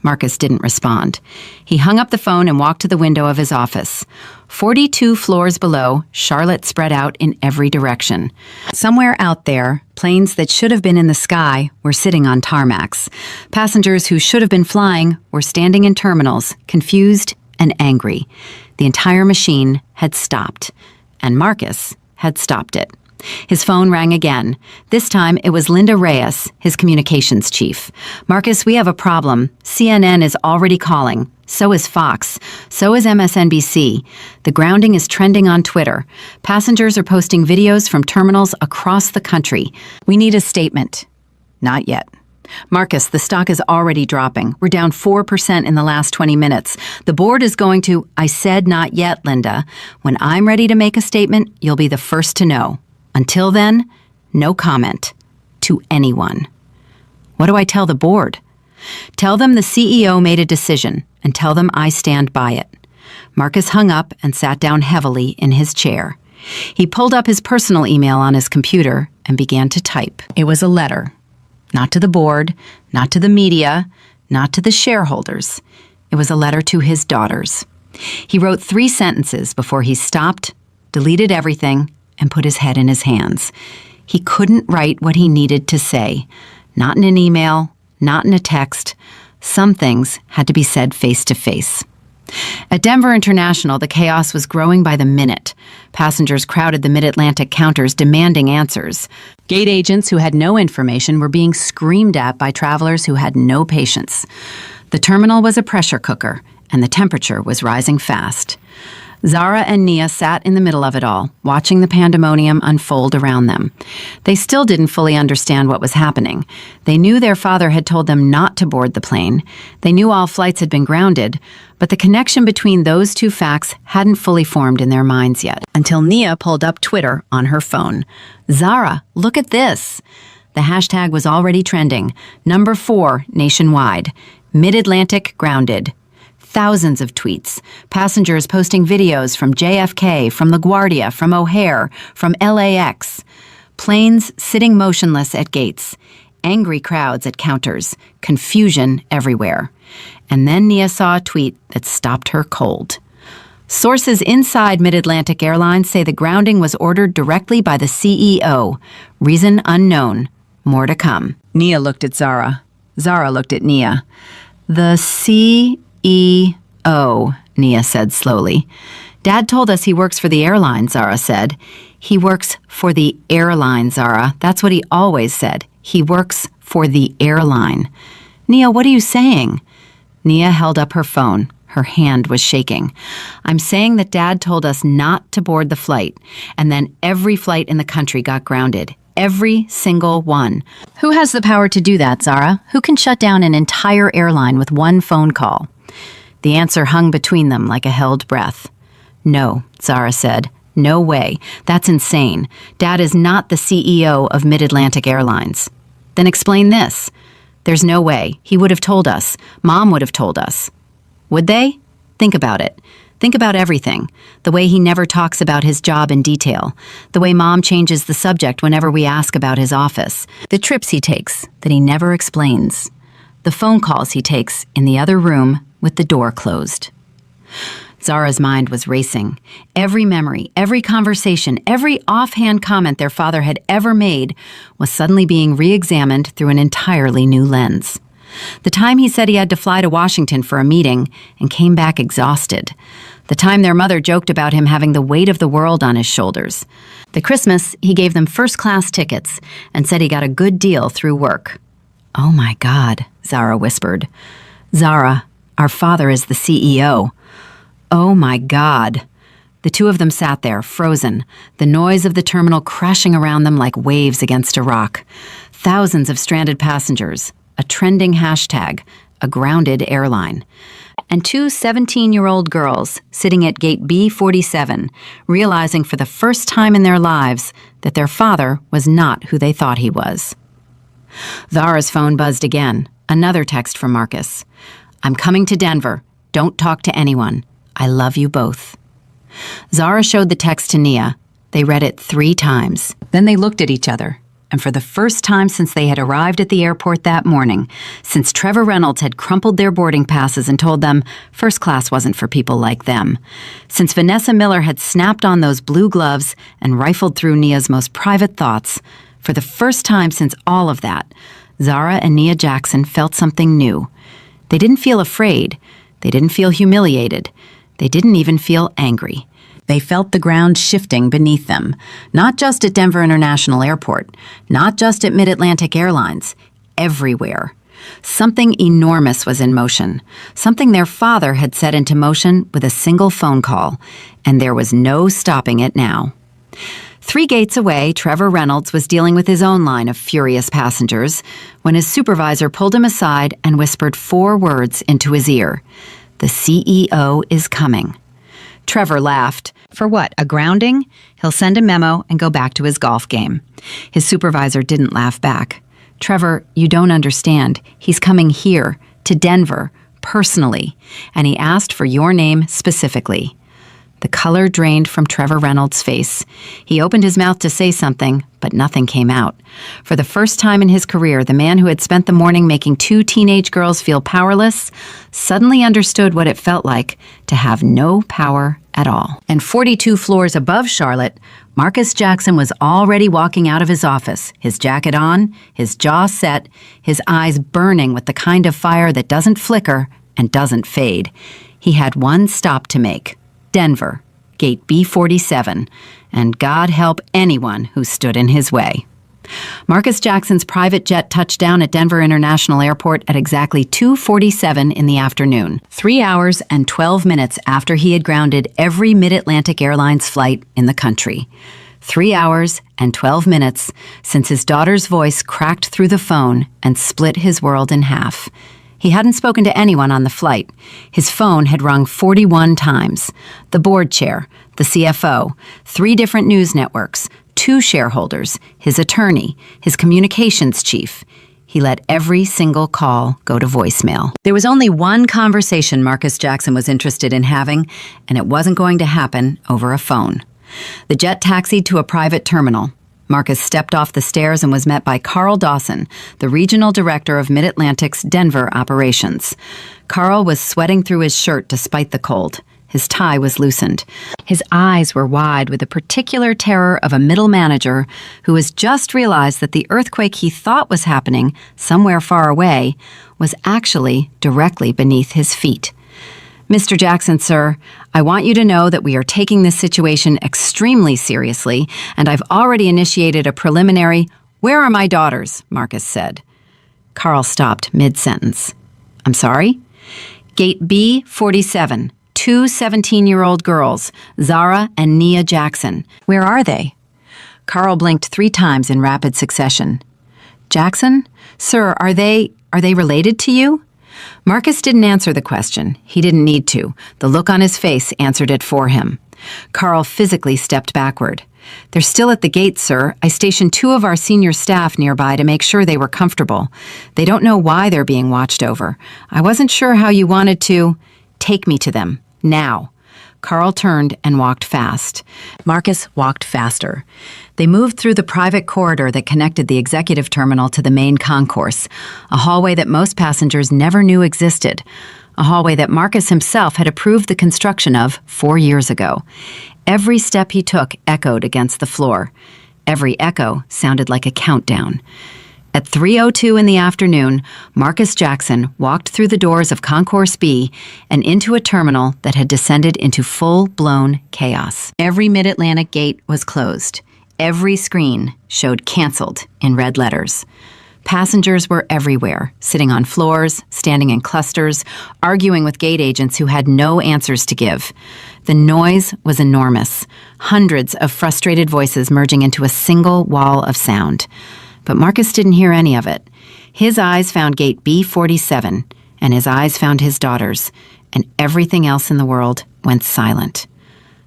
Speaker 1: Marcus didn't respond. He hung up the phone and walked to the window of his office. 42 floors below, Charlotte spread out in every direction. Somewhere out there, planes that should have been in the sky were sitting on tarmacs. Passengers who should have been flying were standing in terminals, confused and angry. The entire machine had stopped, and Marcus had stopped it. His phone rang again. This time, it was Linda Reyes, his communications chief. Marcus, we have a problem. CNN is already calling. So is Fox. So is MSNBC. The grounding is trending on Twitter. Passengers are posting videos from terminals across the country. We need a statement. Not yet. Marcus, the stock is already dropping. We're down 4% in the last 20 minutes. The board is going to... I said not yet, Linda. When I'm ready to make a statement, you'll be the first to know. Until then, no comment. To anyone. What do I tell the board? Tell them the CEO made a decision, and tell them I stand by it. Marcus hung up and sat down heavily in his chair. He pulled up his personal email on his computer and began to type. It was a letter. Not to the board, not to the media, not to the shareholders. It was a letter to his daughters. He wrote 3 sentences before he stopped, deleted everything, and put his head in his hands. He couldn't write what he needed to say. Not in an email, not in a text. Some things had to be said face to face. At Denver International, the chaos was growing by the minute. Passengers crowded the Mid-Atlantic counters demanding answers. Gate agents who had no information were being screamed at by travelers who had no patience. The terminal was a pressure cooker, and the temperature was rising fast. Zara and Nia sat in the middle of it all, watching the pandemonium unfold around them. They still didn't fully understand what was happening. They knew their father had told them not to board the plane. They knew all flights had been grounded, but the connection between those 2 facts hadn't fully formed in their minds yet, until Nia pulled up Twitter on her phone. Zara, look at this. The hashtag was already trending. Number 4 nationwide. Mid-Atlantic grounded. Thousands of tweets, passengers posting videos from JFK, from LaGuardia, from O'Hare, from LAX. Planes sitting motionless at gates, angry crowds at counters, confusion everywhere. And then Nia saw a tweet that stopped her cold. Sources inside Mid-Atlantic Airlines say the grounding was ordered directly by the CEO. Reason unknown. More to come. Nia looked at Zara. Zara looked at Nia. The CEO, Nia said slowly. Dad told us he works for the airline, Zara said. He works for the airline, Zara. That's what he always said. He works for the airline. Nia, what are you saying? Nia held up her phone. Her hand was shaking. I'm saying that Dad told us not to board the flight, and then every flight in the country got grounded. Every single one. Who has the power to do that, Zara? Who can shut down an entire airline with one phone call? The answer hung between them like a held breath. No, Zara said. No way. That's insane. Dad is not the CEO of Mid-Atlantic Airlines. Then explain this. There's no way. He would have told us. Mom would have told us. Would they? Think about it. Think about everything. The way he never talks about his job in detail. The way Mom changes the subject whenever we ask about his office. The trips he takes that he never explains. The phone calls he takes in the other room with the door closed. Zara's mind was racing. Every memory, every conversation, every offhand comment their father had ever made was suddenly being re-examined through an entirely new lens. The time he said he had to fly to Washington for a meeting and came back exhausted. The time their mother joked about him having the weight of the world on his shoulders. The Christmas, he gave them first-class tickets and said he got a good deal through work. "Oh my God," Zara whispered. "Zara, our father is the CEO. Oh my God." The two of them sat there, frozen, the noise of the terminal crashing around them like waves against a rock. Thousands of stranded passengers, a trending hashtag, a grounded airline. And two 17-year-old girls sitting at gate B47, realizing for the first time in their lives that their father was not who they thought he was. Zara's phone buzzed again, another text from Marcus. "I'm coming to Denver. Don't talk to anyone. I love you both." Zara showed the text to Nia. They read it 3 times. Then they looked at each other. And for the first time since they had arrived at the airport that morning, since Trevor Reynolds had crumpled their boarding passes and told them first class wasn't for people like them, since Vanessa Miller had snapped on those blue gloves and rifled through Nia's most private thoughts, for the first time since all of that, Zara and Nia Jackson felt something new. They didn't feel afraid. They didn't feel humiliated. They didn't even feel angry. They felt the ground shifting beneath them, not just at Denver International Airport, not just at Mid-Atlantic Airlines, everywhere. Something enormous was in motion, something their father had set into motion with a single phone call, and there was no stopping it now. 3 gates away, Trevor Reynolds was dealing with his own line of furious passengers when his supervisor pulled him aside and whispered 4 words into his ear. "The CEO is coming." Trevor laughed. For what, a grounding? He'll send a memo and go back to his golf game. His supervisor didn't laugh back. "Trevor, you don't understand. He's coming here, to Denver, personally, and he asked for your name specifically." The color drained from Trevor Reynolds' face. He opened his mouth to say something, but nothing came out. For the first time in his career, the man who had spent the morning making 2 teenage girls feel powerless suddenly understood what it felt like to have no power at all. And 42 floors above Charlotte, Marcus Jackson was already walking out of his office, his jacket on, his jaw set, his eyes burning with the kind of fire that doesn't flicker and doesn't fade. He had one stop to make. Denver, gate B47, and God help anyone who stood in his way. Marcus Jackson's private jet touched down at Denver International Airport at exactly 2:47 in the afternoon, 3 hours and 12 minutes after he had grounded every Mid-Atlantic Airlines flight in the country. 3 hours and 12 minutes since his daughter's voice cracked through the phone and split his world in half. He hadn't spoken to anyone on the flight. His phone had rung 41 times. The board chair, the CFO, 3 different news networks, 2 shareholders, his attorney, his communications chief. He let every single call go to voicemail. There was only one conversation Marcus Jackson was interested in having, and it wasn't going to happen over a phone. The jet taxied to a private terminal. Marcus stepped off the stairs and was met by Carl Dawson, the regional director of Mid-Atlantic's Denver operations. Carl was sweating through his shirt despite the cold. His tie was loosened. His eyes were wide with the particular terror of a middle manager who has just realized that the earthquake he thought was happening somewhere far away was actually directly beneath his feet. "Mr. Jackson, sir, I want you to know that we are taking this situation extremely seriously, and I've already initiated a preliminary, 'Where are my daughters?' Marcus said." Carl stopped mid-sentence. "I'm sorry?" "Gate B47, 2 17-year-old girls, Zara and Nia Jackson. Where are they?" Carl blinked 3 times in rapid succession. "Jackson? Sir, are they related to you?" Marcus didn't answer the question. He didn't need to. The look on his face answered it for him. Carl physically stepped backward. "They're still at the gate, sir. I stationed 2 of our senior staff nearby to make sure they were comfortable. They don't know why they're being watched over. I wasn't sure how you wanted to—" "Take me to them, now." Carl turned and walked fast. Marcus walked faster. They moved through the private corridor that connected the executive terminal to the main concourse, a hallway that most passengers never knew existed, a hallway that Marcus himself had approved the construction of 4 years ago. Every step he took echoed against the floor. Every echo sounded like a countdown. At 3:02 in the afternoon, Marcus Jackson walked through the doors of Concourse B and into a terminal that had descended into full-blown chaos. Every Mid-Atlantic gate was closed. Every screen showed "canceled" in red letters. Passengers were everywhere, sitting on floors, standing in clusters, arguing with gate agents who had no answers to give. The noise was enormous, hundreds of frustrated voices merging into a single wall of sound. But Marcus didn't hear any of it. His eyes found gate B47, and his eyes found his daughter's, and everything else in the world went silent.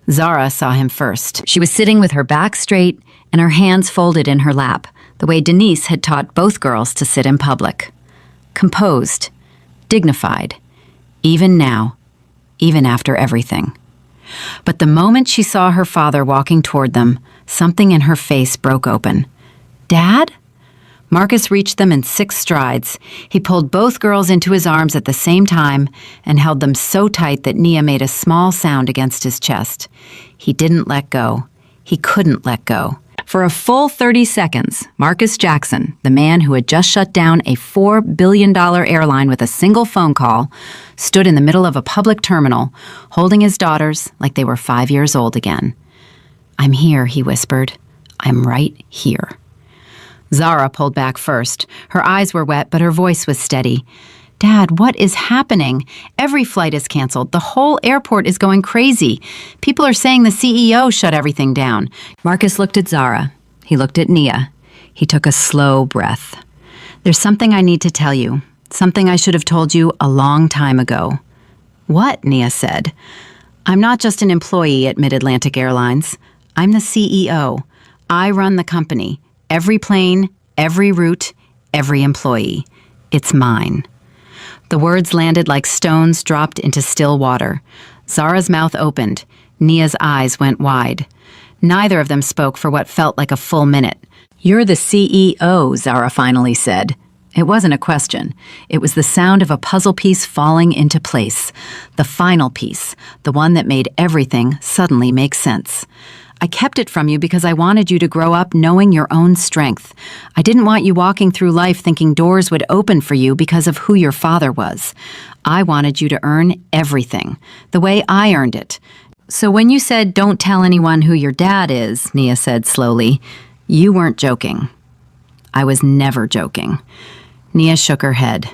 Speaker 1: Zara saw him first. She was sitting with her back straight and her hands folded in her lap, the way Denise had taught both girls to sit in public. Composed, dignified, even now, even after everything. But the moment she saw her father walking toward them, something in her face broke open. "Dad?" Marcus reached them in 6 strides. He pulled both girls into his arms at the same time and held them so tight that Nia made a small sound against his chest. He didn't let go. He couldn't let go. For a full 30 seconds, Marcus Jackson, the man who had just shut down a $4 billion airline with a single phone call, stood in the middle of a public terminal, holding his daughters like they were 5 years old again. "I'm here," he whispered. "I'm right here." Zara pulled back first. Her eyes were wet, but her voice was steady. "Dad, what is happening? Every flight is canceled. The whole airport is going crazy. People are saying the CEO shut everything down." Marcus looked at Zara. He looked at Nia. He took a slow breath. "There's something I need to tell you. Something I should have told you a long time ago." "What?" Nia said. "I'm not just an employee at Mid-Atlantic Airlines. I'm the CEO. I run the company. Every plane, every route, every employee. It's mine." The words landed like stones dropped into still water. Zara's mouth opened. Nia's eyes went wide. Neither of them spoke for what felt like a full minute. "You're the CEO," Zara finally said. It wasn't a question. It was the sound of a puzzle piece falling into place. The final piece, the one that made everything suddenly make sense. "I kept it from you because I wanted you to grow up knowing your own strength. I didn't want you walking through life thinking doors would open for you because of who your father was. I wanted you to earn everything, the way I earned it. So when you said, 'Don't tell anyone who your dad is,'" Nia said slowly, "you weren't joking." "I was never joking." Nia shook her head.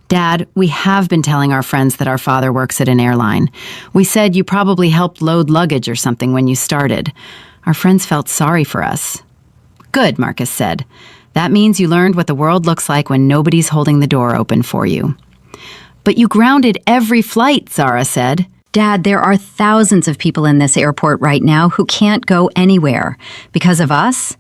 Speaker 1: "Dad, we have been telling our friends that our father works at an airline. We said you probably helped load luggage or something when you started. Our friends felt sorry for us." "Good," Marcus said. "That means you learned what the world looks like when nobody's holding the door open for you." "But you grounded every flight," Zara said. "Dad, there are thousands of people in this airport right now who can't go anywhere. Because of us?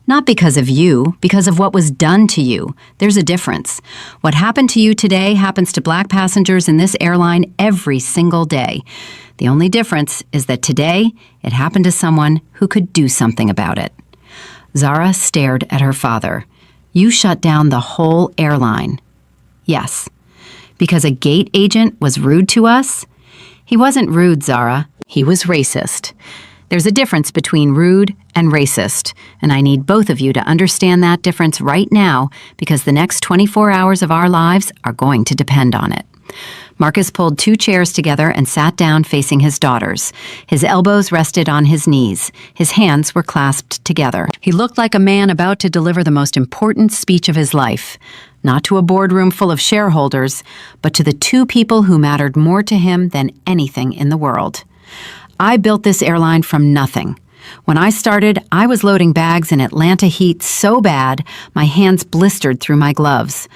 Speaker 1: Not because of you, because of what was done to you. There's a difference. What happened to you today happens to black passengers in this airline every single day. The only difference is that today it happened to someone who could do something about it." Zara stared at her father. "You shut down the whole airline." "Yes." "Because a gate agent was rude to us?" "He wasn't rude, Zara. He was racist. There's a difference between rude and racist, and I need both of you to understand that difference right now because the next 24 hours of our lives are going to depend on it." Marcus pulled 2 chairs together and sat down facing his daughters. His elbows rested on his knees. His hands were clasped together. He looked like a man about to deliver the most important speech of his life, not to a boardroom full of shareholders, but to the 2 people who mattered more to him than anything in the world. "I built this airline from nothing. When I started, I was loading bags in Atlanta heat so bad my hands blistered through my gloves.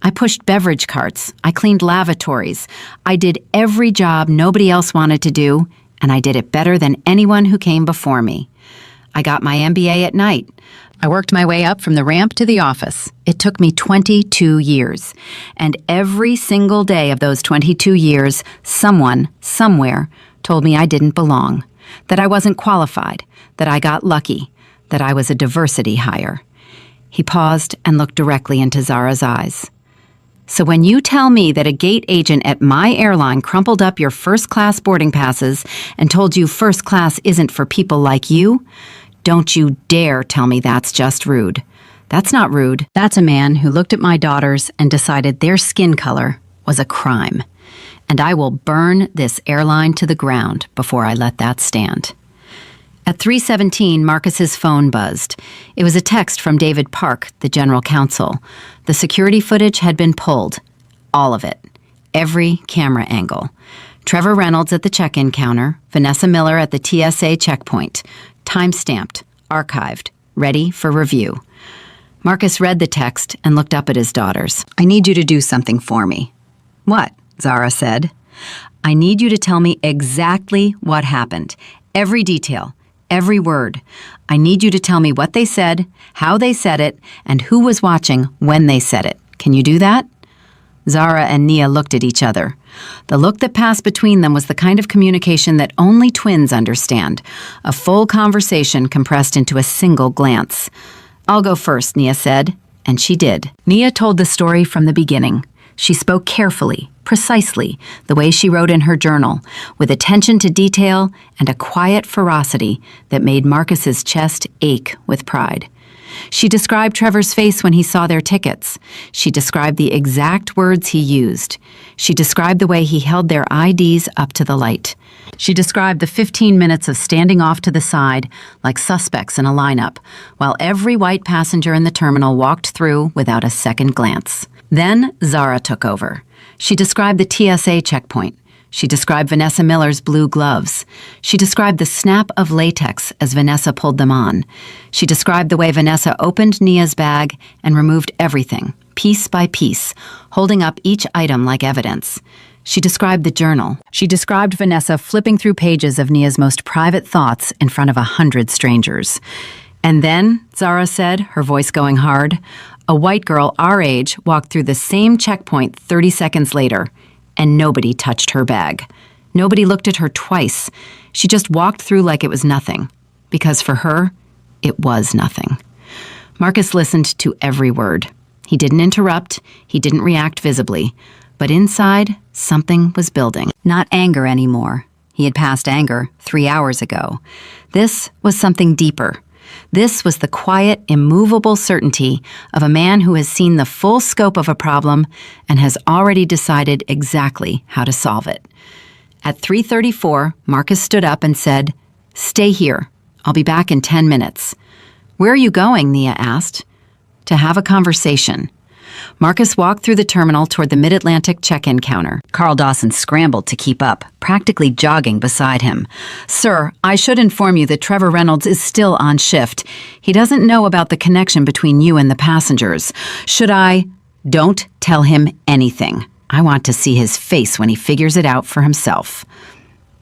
Speaker 1: I pushed beverage carts. I cleaned lavatories. I did every job nobody else wanted to do, and I did it better than anyone who came before me. I got my MBA at night. I worked my way up from the ramp to the office. It took me 22 years. And every single day of those 22 years, someone, somewhere, told me I didn't belong, that I wasn't qualified, that I got lucky, that I was a diversity hire. He paused and looked directly into Zara's eyes. So when you tell me that a gate agent at my airline crumpled up your first-class boarding passes and told you first class isn't for people like you, don't you dare tell me that's just rude. That's not rude. That's a man who looked at my daughters and decided their skin color was a crime. And I will burn this airline to the ground before I let that stand. At 3:17, Marcus's phone buzzed. It was a text from David Park, the general counsel. The security footage had been pulled. All of it. Every camera angle. Trevor Reynolds at the check-in counter, Vanessa Miller at the TSA checkpoint. Time-stamped, archived, ready for review. Marcus read the text and looked up at his daughters. I need you to do something for me. What? Zara said. I need you to tell me exactly what happened. Every detail. Every word. I need you to tell me what they said, how they said it, and who was watching when they said it. Can you do that? Zara and Nia looked at each other. The look that passed between them was the kind of communication that only twins understand. A full conversation compressed into a single glance. I'll go first, Nia said, and she did. Nia told the story from the beginning. She spoke carefully, precisely, the way she wrote in her journal, with attention to detail and a quiet ferocity that made Marcus's chest ache with pride. She described Trevor's face when he saw their tickets. She described the exact words he used. She described the way he held their IDs up to the light. She described the 15 minutes of standing off to the side like suspects in a lineup, while every white passenger in the terminal walked through without a second glance. Then Zara took over. She described the TSA checkpoint. She described Vanessa Miller's blue gloves. She described the snap of latex as Vanessa pulled them on. She described the way Vanessa opened Nia's bag and removed everything, piece by piece, holding up each item like evidence. She described the journal. She described Vanessa flipping through pages of Nia's most private thoughts in front of 100 strangers. And then, Zara said, her voice going hard, a white girl our age walked through the same checkpoint 30 seconds later, and nobody touched her bag. Nobody looked at her twice. She just walked through like it was nothing, because for her, it was nothing. Marcus listened to every word. He didn't interrupt. He didn't react visibly. But inside, something was building. Not anger anymore. He had passed anger 3 hours ago. This was something deeper. This was the quiet, immovable certainty of a man who has seen the full scope of a problem and has already decided exactly how to solve it. At 3:34, Marcus stood up and said, "Stay here. I'll be back in 10 minutes. "Where are you going?" Nia asked. "To have a conversation." Marcus walked through the terminal toward the Mid-Atlantic check-in counter. Carl Dawson scrambled to keep up, practically jogging beside him. "Sir, I should inform you that Trevor Reynolds is still on shift. He doesn't know about the connection between you and the passengers. Should I—" "Don't tell him anything. I want to see his face when he figures it out for himself."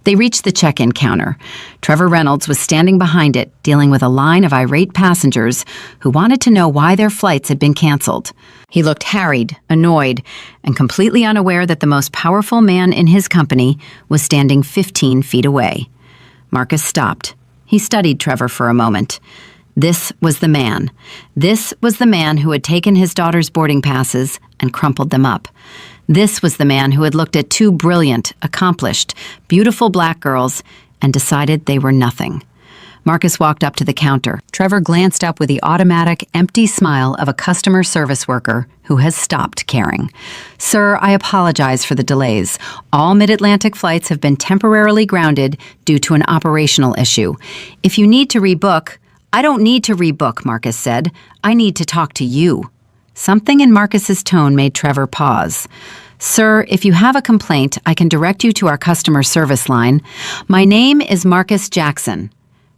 Speaker 1: They reached the check-in counter. Trevor Reynolds was standing behind it, dealing with a line of irate passengers who wanted to know why their flights had been canceled. He looked harried, annoyed, and completely unaware that the most powerful man in his company was standing 15 feet away. Marcus stopped. He studied Trevor for a moment. This was the man. This was the man who had taken his daughter's boarding passes and crumpled them up. This was the man who had looked at two brilliant, accomplished, beautiful black girls and decided they were nothing. Marcus walked up to the counter. Trevor glanced up with the automatic, empty smile of a customer service worker who has stopped caring. "Sir, I apologize for the delays. All Mid-Atlantic flights have been temporarily grounded due to an operational issue. If you need to rebook—" "I don't need to rebook," Marcus said. "I need to talk to you." Something in Marcus's tone made Trevor pause. "Sir, if you have a complaint, I can direct you to our customer service line. My name is Marcus Jackson."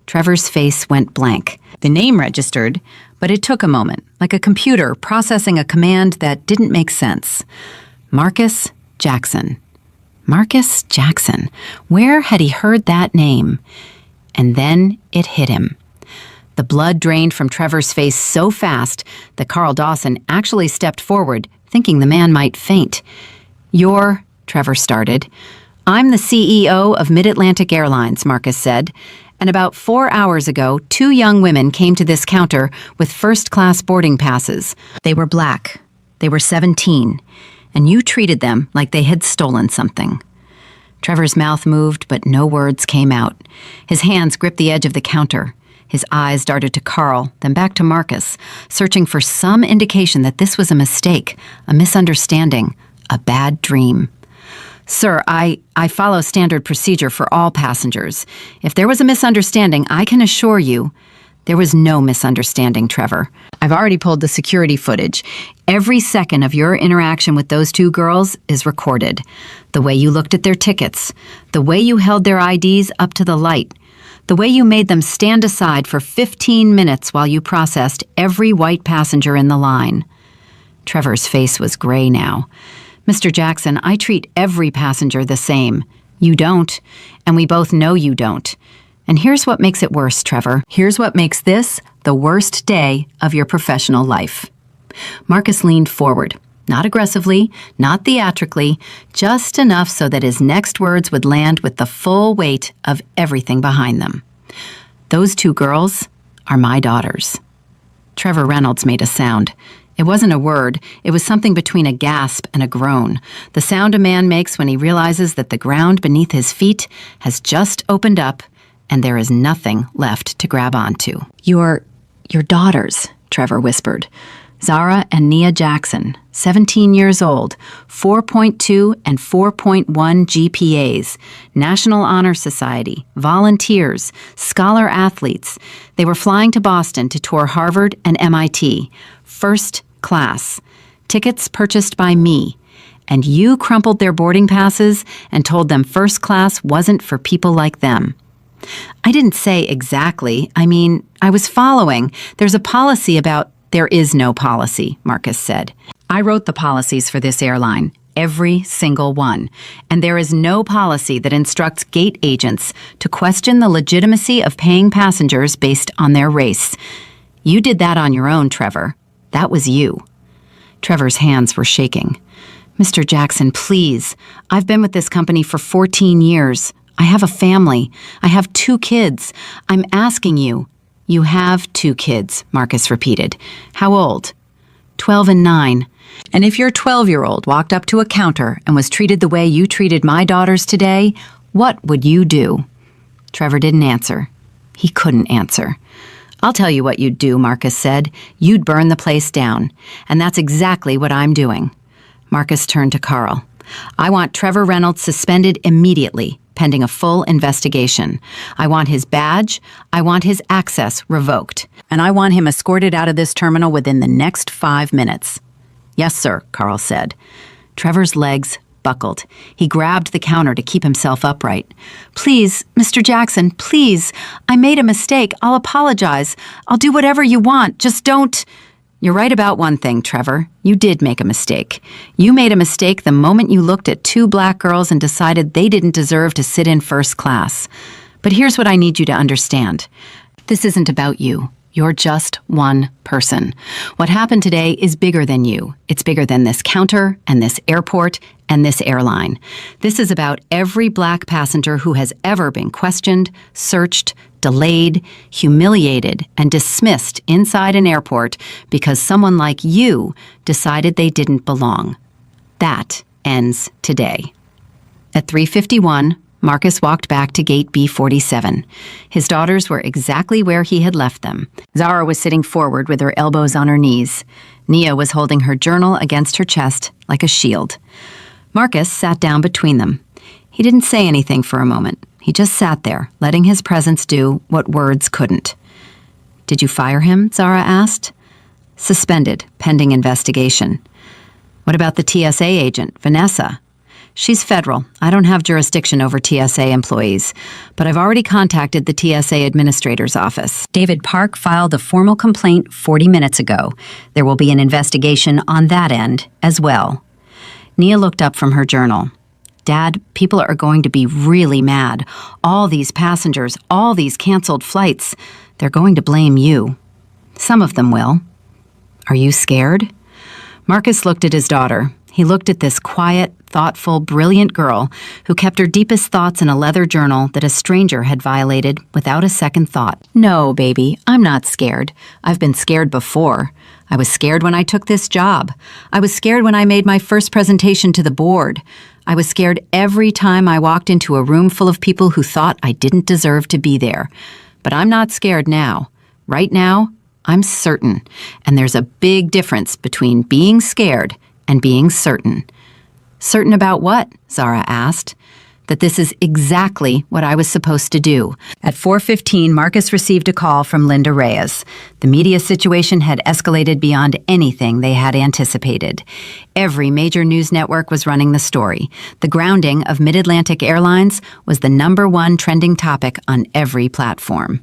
Speaker 1: Trevor's face went blank. The name registered, but it took a moment, like a computer processing a command that didn't make sense. Marcus Jackson. Marcus Jackson. Where had he heard that name? And then it hit him. The blood drained from Trevor's face so fast that Carl Dawson actually stepped forward, thinking the man might faint. "You're," Trevor started. "I'm the CEO of Mid-Atlantic Airlines," Marcus said. "And about 4 hours ago, 2 young women came to this counter with first-class boarding passes. They were black. They were 17. And you treated them like they had stolen something." Trevor's mouth moved, but no words came out. His hands gripped the edge of the counter. His eyes darted to Carl, then back to Marcus, searching for some indication that this was a mistake, a misunderstanding, a bad dream. "Sir, I follow standard procedure for all passengers. If there was a misunderstanding, I can assure you—" "There was no misunderstanding, Trevor. I've already pulled the security footage. Every second of your interaction with those 2 girls is recorded. The way you looked at their tickets, the way you held their IDs up to the light, the way you made them stand aside for 15 minutes while you processed every white passenger in the line." Trevor's face was gray now. "Mr. Jackson, I treat every passenger the same. You don't, and we both know you don't. And here's what makes it worse, Trevor. Here's what makes this the worst day of your professional life." Marcus leaned forward, not aggressively, not theatrically, just enough so that his next words would land with the full weight of everything behind them. "Those 2 girls are my daughters." Trevor Reynolds made a sound. It wasn't a word. It was something between a gasp and a groan, the sound a man makes when he realizes that the ground beneath his feet has just opened up and there is nothing left to grab onto. Your daughters," Trevor whispered. "Zara and Nia Jackson, 17 years old, 4.2 and 4.1 GPAs, National Honor Society, volunteers, scholar athletes. They were flying to Boston to tour Harvard and MIT, first class, tickets purchased by me. And you crumpled their boarding passes and told them first class wasn't for people like them." "I didn't say exactly. I mean, I was following. There's a policy about—" "There is no policy," Marcus said. "I wrote the policies for this airline, every single one. And there is no policy that instructs gate agents to question the legitimacy of paying passengers based on their race. You did that on your own, Trevor. That was you." Trevor's hands were shaking. "Mr. Jackson, please. I've been with this company for 14 years. I have a family. I have 2 kids. I'm asking you." "You have 2 kids," Marcus repeated. "How old?" 12 and 9. "And if your 12-year-old walked up to a counter and was treated the way you treated my daughters today, what would you do?" Trevor didn't answer. He couldn't answer. "I'll tell you what you'd do," Marcus said. "You'd burn the place down. And that's exactly what I'm doing." Marcus turned to Carl. "I want Trevor Reynolds suspended immediately, pending a full investigation. I want his badge, I want his access revoked, and I want him escorted out of this terminal within the next 5 minutes." "Yes, sir," Carl said. Trevor's legs buckled. He grabbed the counter to keep himself upright. "Please, Mr. Jackson, please. I made a mistake. I'll apologize. I'll do whatever you want. Just don't—" "You're right about one thing, Trevor. You did make a mistake. You made a mistake the moment you looked at 2 black girls and decided they didn't deserve to sit in first class. But here's what I need you to understand. This isn't about you. You're just one person. What happened today is bigger than you. It's bigger than this counter and this airport and this airline. This is about every black passenger who has ever been questioned, searched, delayed, humiliated, and dismissed inside an airport because someone like you decided they didn't belong. That ends today." At 3:51, Marcus walked back to gate B47. His daughters were exactly where he had left them. Zara was sitting forward with her elbows on her knees. Nia was holding her journal against her chest like a shield. Marcus sat down between them. He didn't say anything for a moment. He just sat there, letting his presence do what words couldn't. "Did you fire him?" Zara asked. "Suspended, pending investigation." "What about the TSA agent, Vanessa?" "She's federal. I don't have jurisdiction over TSA employees, but I've already contacted the TSA administrator's office. David Park filed a formal complaint 40 minutes ago. There will be an investigation on that end as well." Nia looked up from her journal. Dad, people are going to be really mad. All these passengers, all these canceled flights, they're going to blame you. Some of them will. Are you scared? Marcus looked at his daughter. He looked at this quiet, thoughtful, brilliant girl who kept her deepest thoughts in a leather journal that a stranger had violated without a second thought. No, baby, I'm not scared. I've been scared before. I was scared when I took this job. I was scared when I made my first presentation to the board. I was scared every time I walked into a room full of people who thought I didn't deserve to be there. But I'm not scared now. Right now, I'm certain. And there's a big difference between being scared and being certain. Certain about what? Zara asked. That this is exactly what I was supposed to do. At 4:15, Marcus received a call from Linda Reyes. The media situation had escalated beyond anything they had anticipated. Every major news network was running the story. The grounding of Mid-Atlantic Airlines was the #1 trending topic on every platform.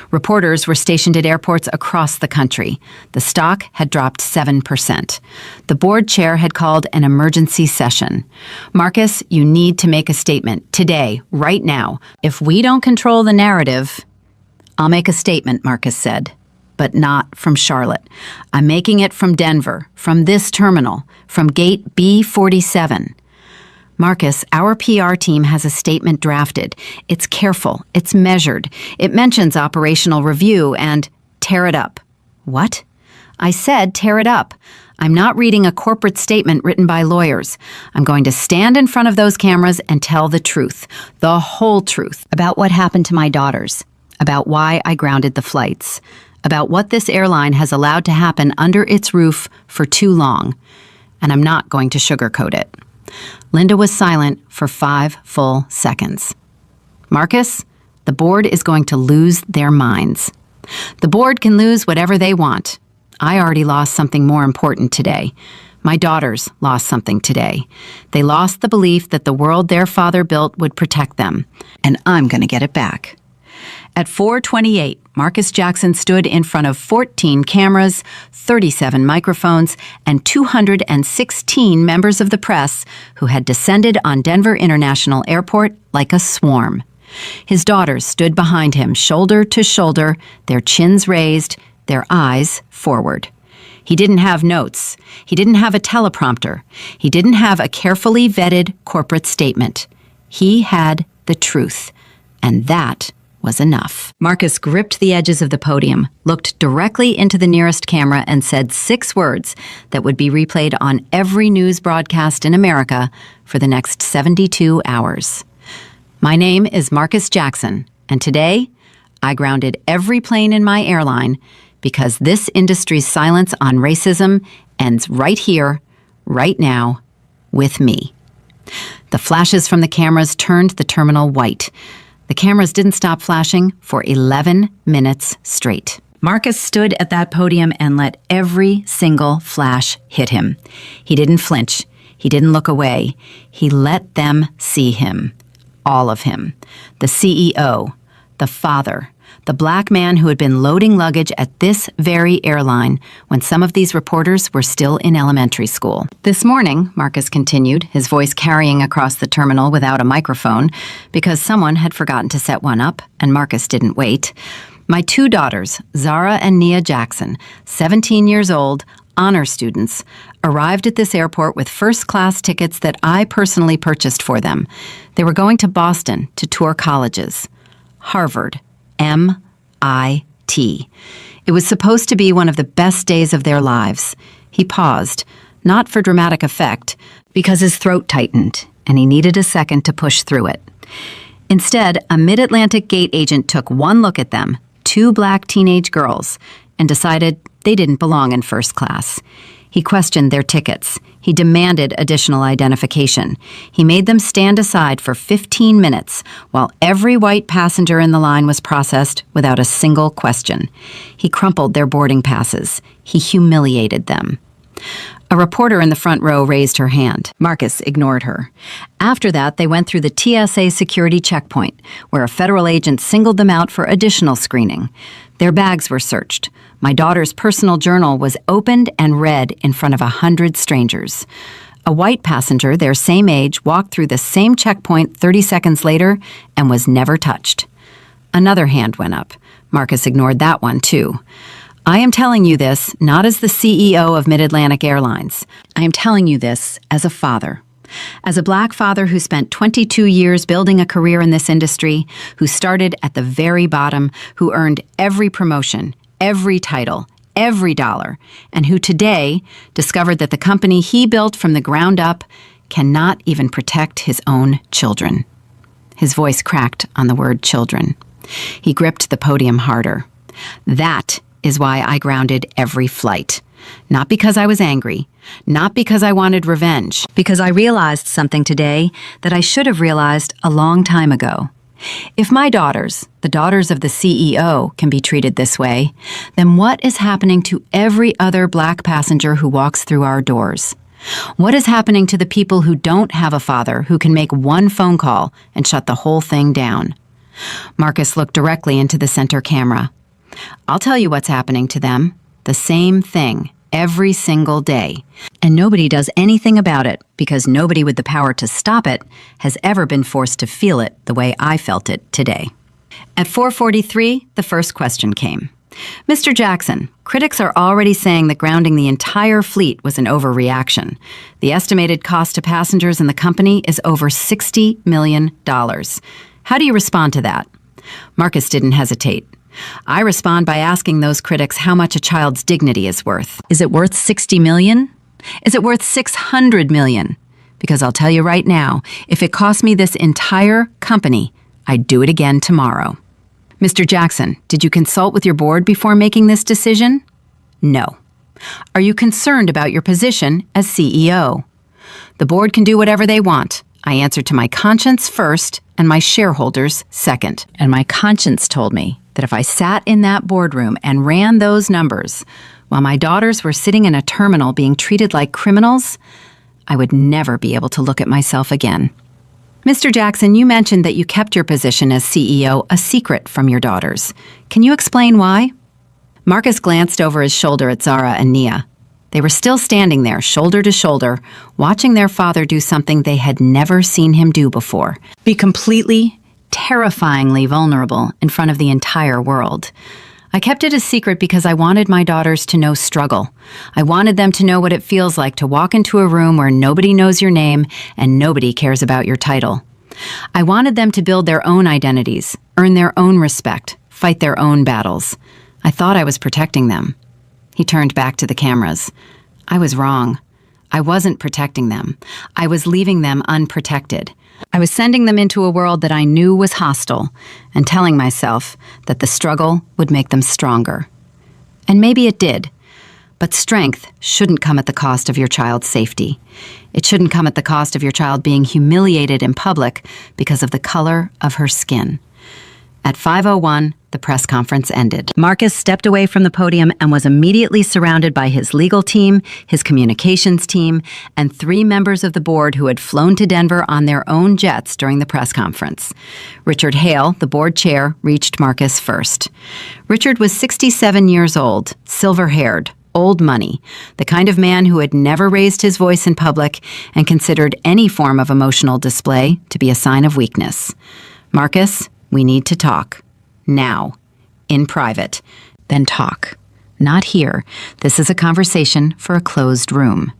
Speaker 1: Reporters were stationed at airports across the country. The stock had dropped 7%. The board chair had called an emergency session. Marcus, you need to make a statement today, right now. If we don't control the narrative, I'll make a statement, Marcus said, but not from Charlotte. I'm making it from Denver, from this terminal, from gate B47. Marcus, our PR team has a statement drafted. It's careful. It's measured. It mentions operational review and tear it up. What? I said tear it up. I'm not reading a corporate statement written by lawyers. I'm going to stand in front of those cameras and tell the truth, the whole truth, about what happened to my daughters, about why I grounded the flights, about what this airline has allowed to happen under its roof for too long. And I'm not going to sugarcoat it. Linda was silent for 5 full seconds. Marcus, the board is going to lose their minds. The board can lose whatever they want. I already lost something more important today. My daughters lost something today. They lost the belief that the world their father built would protect them, and I'm going to get it back. At 4:28, Marcus Jackson stood in front of 14 cameras, 37 microphones, and 216 members of the press who had descended on Denver International Airport like a swarm. His daughters stood behind him, shoulder to shoulder, their chins raised, their eyes forward. He didn't have notes. He didn't have a teleprompter. He didn't have a carefully vetted corporate statement. He had the truth, and that was enough. Marcus gripped the edges of the podium, looked directly into the nearest camera, and said 6 words that would be replayed on every news broadcast in America for the next 72 hours. My name is Marcus Jackson, and today I grounded every plane in my airline because this industry's silence on racism ends right here, right now, with me. The flashes from the cameras turned the terminal white. The cameras didn't stop flashing for 11 minutes straight. Marcus stood at that podium and let every single flash hit him. He didn't flinch. He didn't look away. He let them see him. All of him. The CEO, the father, the black man who had been loading luggage at this very airline when some of these reporters were still in elementary school. This morning, Marcus continued, his voice carrying across the terminal without a microphone, because someone had forgotten to set one up, and Marcus didn't wait. My 2 daughters, Zara and Nia Jackson, 17 years old, honor students, arrived at this airport with first-class tickets that I personally purchased for them. They were going to Boston to tour colleges. Harvard, MIT. It was supposed to be one of the best days of their lives. He paused, not for dramatic effect, because his throat tightened, and he needed a second to push through it. Instead, a Mid-Atlantic gate agent took one look at them, 2 black teenage girls, and decided they didn't belong in first class. He questioned their tickets. He demanded additional identification. He made them stand aside for 15 minutes while every white passenger in the line was processed without a single question. He crumpled their boarding passes. He humiliated them. A reporter in the front row raised her hand. Marcus ignored her. After that, they went through the TSA security checkpoint, where a federal agent singled them out for additional screening. Their bags were searched. My daughter's personal journal was opened and read in front of 100 strangers. A white passenger, their same age, walked through the same checkpoint 30 seconds later and was never touched. Another hand went up. Marcus ignored that one, too. I am telling you this not as the CEO of Mid-Atlantic Airlines. I am telling you this as a father. As a black father who spent 22 years building a career in this industry, who started at the very bottom, who earned every promotion, every title, every dollar, and who today discovered that the company he built from the ground up cannot even protect his own children. His voice cracked on the word children. He gripped the podium harder. That is why I grounded every flight. Not because I was angry, not because I wanted revenge, because I realized something today that I should have realized a long time ago. If my daughters, the daughters of the CEO, can be treated this way, then what is happening to every other black passenger who walks through our doors? What is happening to the people who don't have a father who can make one phone call and shut the whole thing down? Marcus looked directly into the center camera. I'll tell you what's happening to them. The same thing, every single day. And nobody does anything about it because nobody with the power to stop it has ever been forced to feel it the way I felt it today. At 4:43, the first question came. Mr. Jackson, critics are already saying that grounding the entire fleet was an overreaction. The estimated cost to passengers and the company is over $60 million. How do you respond to that? Marcus didn't hesitate. I respond by asking those critics how much a child's dignity is worth. Is it worth $60 million? Is it worth $600 million? Because I'll tell you right now, if it cost me this entire company, I'd do it again tomorrow. Mr. Jackson, did you consult with your board before making this decision? No. Are you concerned about your position as CEO? The board can do whatever they want. I answer to my conscience first and my shareholders second. And my conscience told me that if I sat in that boardroom and ran those numbers while my daughters were sitting in a terminal being treated like criminals, I would never be able to look at myself again. Mr. Jackson, you mentioned that you kept your position as CEO a secret from your daughters. Can you explain why? Marcus glanced over his shoulder at Zara and Nia. They were still standing there, shoulder to shoulder, watching their father do something they had never seen him do before. Be completely, terrifyingly vulnerable in front of the entire world. I kept it a secret because I wanted my daughters to know struggle. I wanted them to know what it feels like to walk into a room where nobody knows your name and nobody cares about your title. I wanted them to build their own identities, earn their own respect, fight their own battles. I thought I was protecting them. He turned back to the cameras. I was wrong. I wasn't protecting them. I was leaving them unprotected. I was sending them into a world that I knew was hostile and telling myself that the struggle would make them stronger. And maybe it did. But strength shouldn't come at the cost of your child's safety. It shouldn't come at the cost of your child being humiliated in public because of the color of her skin. At 5:01, the press conference ended. Marcus stepped away from the podium and was immediately surrounded by his legal team, his communications team, and 3 members of the board who had flown to Denver on their own jets during the press conference. Richard Hale, the board chair, reached Marcus first. Richard was 67 years old, silver-haired, old money, the kind of man who had never raised his voice in public and considered any form of emotional display to be a sign of weakness. Marcus, we need to talk. Now. In private. Then talk. Not here. This is a conversation for a closed room.